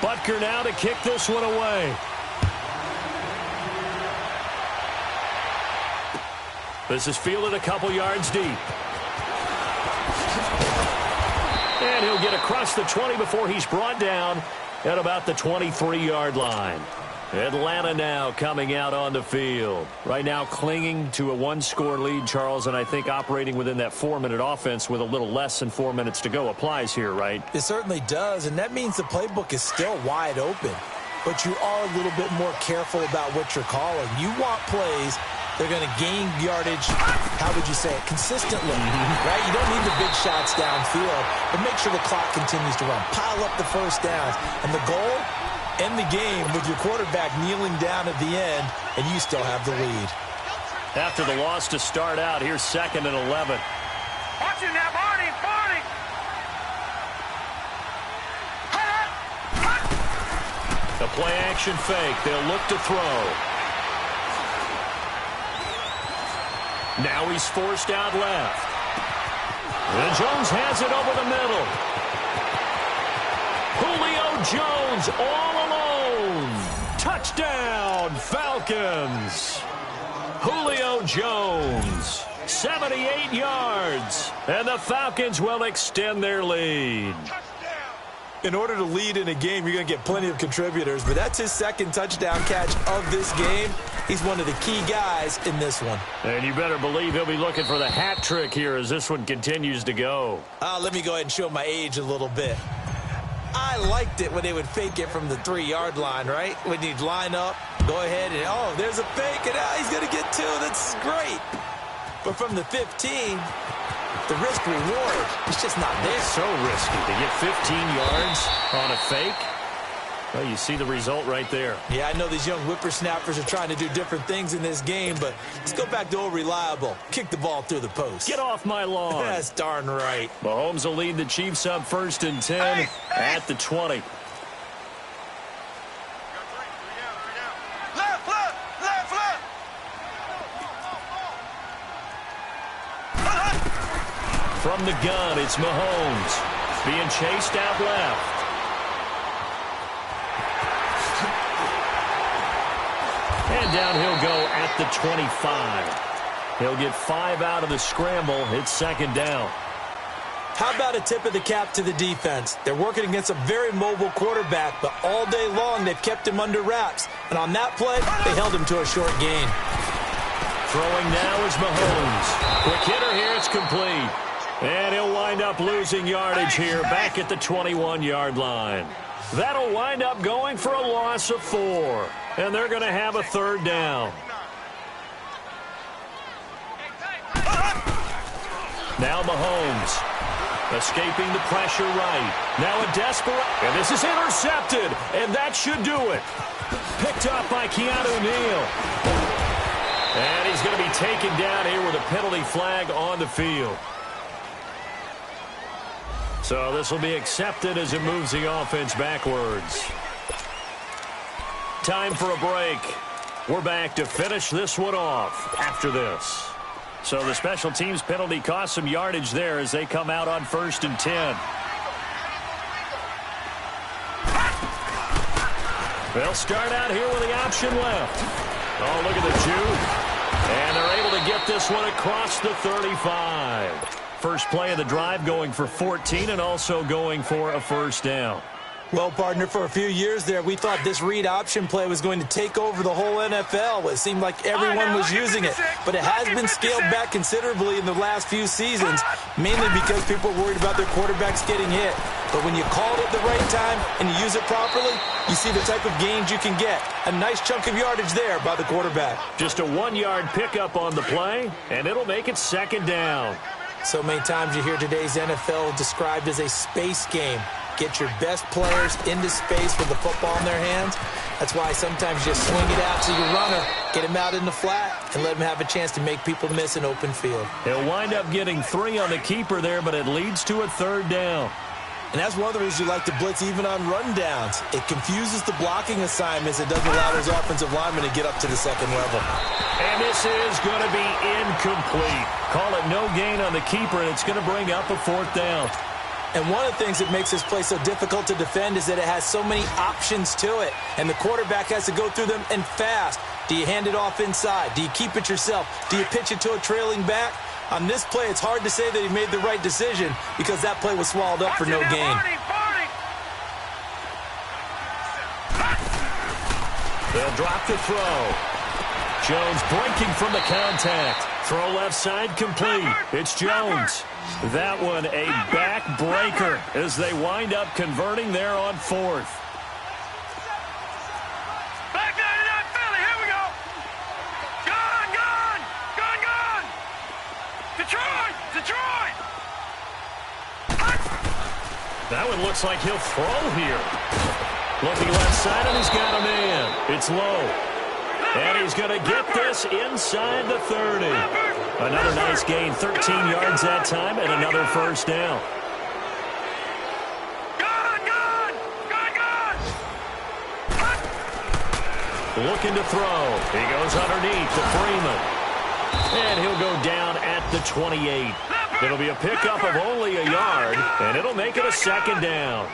Butker now to kick this one away. This is fielded a couple yards deep. And he'll get across the 20 before he's brought down at about the 23-yard line. Atlanta now coming out on the field. Right now clinging to a 1-score lead, Charles, and I think operating within that 4-minute offense with a little less than 4 minutes to go applies here, right? It certainly does, and that means the playbook is still wide open. But you are a little bit more careful about what you're calling. You want plays they're going to gain yardage, how would you say it, consistently, right? You don't need the big shots downfield, but make sure the clock continues to run. Pile up the first downs. And the goal, end the game with your quarterback kneeling down at the end, and you still have the lead. After the loss to start out, here's 2nd and 11. Watch it now, Barney, Barney! A play-action fake. They'll look to throw. Now he's forced out left. And Jones has it over the middle. Julio Jones all alone. Touchdown, Falcons. Julio Jones, 78 yards. And the Falcons will extend their lead. In order to lead in a game, you're going to get plenty of contributors, but that's his 2nd touchdown catch of this game. He's one of the key guys in this one. And you better believe he'll be looking for the hat trick here as this one continues to go. Let me go ahead and show my age a little bit. I liked it when they would fake it from the 3-yard line, right? When you'd line up, go ahead and, oh, there's a fake, and he's going to get 2. That's great. But from the 15... the risk-reward is just not there. It's so risky to get 15 yards on a fake. Well, you see the result right there. Yeah, I know these young whippersnappers are trying to do different things in this game, but let's go back to old reliable. Kick the ball through the post. Get off my lawn. That's darn right. Mahomes will lead the Chiefs up 1st and 10 at the 20. From the gun, it's Mahomes being chased out left. And down he'll go at the 25. He'll get 5 out of the scramble. It's 2nd down. How about a tip of the cap to the defense? They're working against a very mobile quarterback, but all day long they've kept him under wraps. And on that play, they held him to a short gain. Throwing now is Mahomes. Quick hitter here, it's complete. And he'll wind up losing yardage here back at the 21-yard line. That'll wind up going for a loss of 4. And they're going to have a 3rd down. Now Mahomes escaping the pressure right. Now a desperate. And this is intercepted. And that should do it. Picked up by Keanu Neal. And he's going to be taken down here with a penalty flag on the field. So this will be accepted as it moves the offense backwards. Time for a break. We're back to finish this one off after this. So the special teams penalty cost some yardage there as they come out on 1st and 10. They'll start out here with the option left. Oh, look at the juke. And they're able to get this one across the 35. First play of the drive going for 14 and also going for a 1st down. Well, partner, for a few years there, we thought this read option play was going to take over the whole NFL. It seemed like everyone was using it, but it has been scaled back considerably in the last few seasons, mainly because people are worried about their quarterbacks getting hit. But when you call it at the right time and you use it properly, you see the type of gains you can get. A nice chunk of yardage there by the quarterback. Just a 1-yard pickup on the play, and it'll make it second down. So many times you hear today's NFL described as a space game. Get your best players into space with the football in their hands. That's why sometimes you just swing it out to your runner, get him out in the flat, and let him have a chance to make people miss an open field. He'll wind up getting 3 on the keeper there, but it leads to a third down. And that's one of the reasons you like to blitz even on rundowns. It confuses the blocking assignments. It doesn't allow those offensive linemen to get up to the second level. And this is going to be incomplete. Call it no gain on the keeper, and it's going to bring up a 4th down. And one of the things that makes this play so difficult to defend is that it has so many options to it, and the quarterback has to go through them and fast. Do you hand it off inside? Do you keep it yourself? Do you pitch it to a trailing back? On this play, it's hard to say that he made the right decision because that play was swallowed up for no gain. They'll drop the throw. Jones breaking from the contact. Throw left side complete. It's Jones. That one a backbreaker as they wind up converting there on 4th. Back 99 Philly, here we go. Gone. Detroit. That one looks like he'll throw here. Looking left side, and he's got a man. It's low. And he's going to get this inside the 30. Another nice gain, 13 yards that time, and another first down. Looking to throw. He goes underneath to Freeman. And he'll go down at the 28. It'll be a pickup of only a yard, and it'll make it a second down.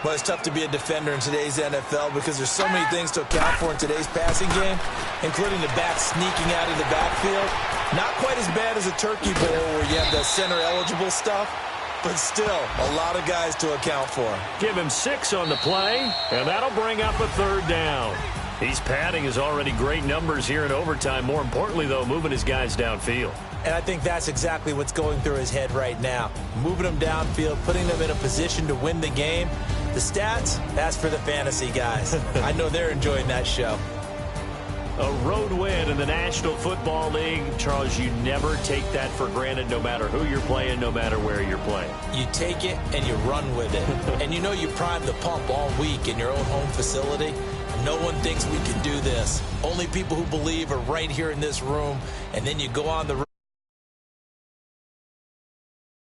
Well, it's tough to be a defender in today's NFL because there's so many things to account for in today's passing game, including the back sneaking out of the backfield. Not quite as bad as a turkey bowl where you have the center-eligible stuff, but still a lot of guys to account for. Give him 6 on the play, and that'll bring up a third down. He's padding his already great numbers here in overtime. More importantly, though, moving his guys downfield. And I think that's exactly what's going through his head right now. Moving them downfield, putting them in a position to win the game. The stats, that's for the fantasy guys. I know they're enjoying that show. A road win in the National Football League. Charles, you never take that for granted no matter who you're playing, no matter where you're playing. You take it and you run with it. And you know you prime the pump all week in your own home facility. No one thinks we can do this. Only people who believe are right here in this room. And then you go on the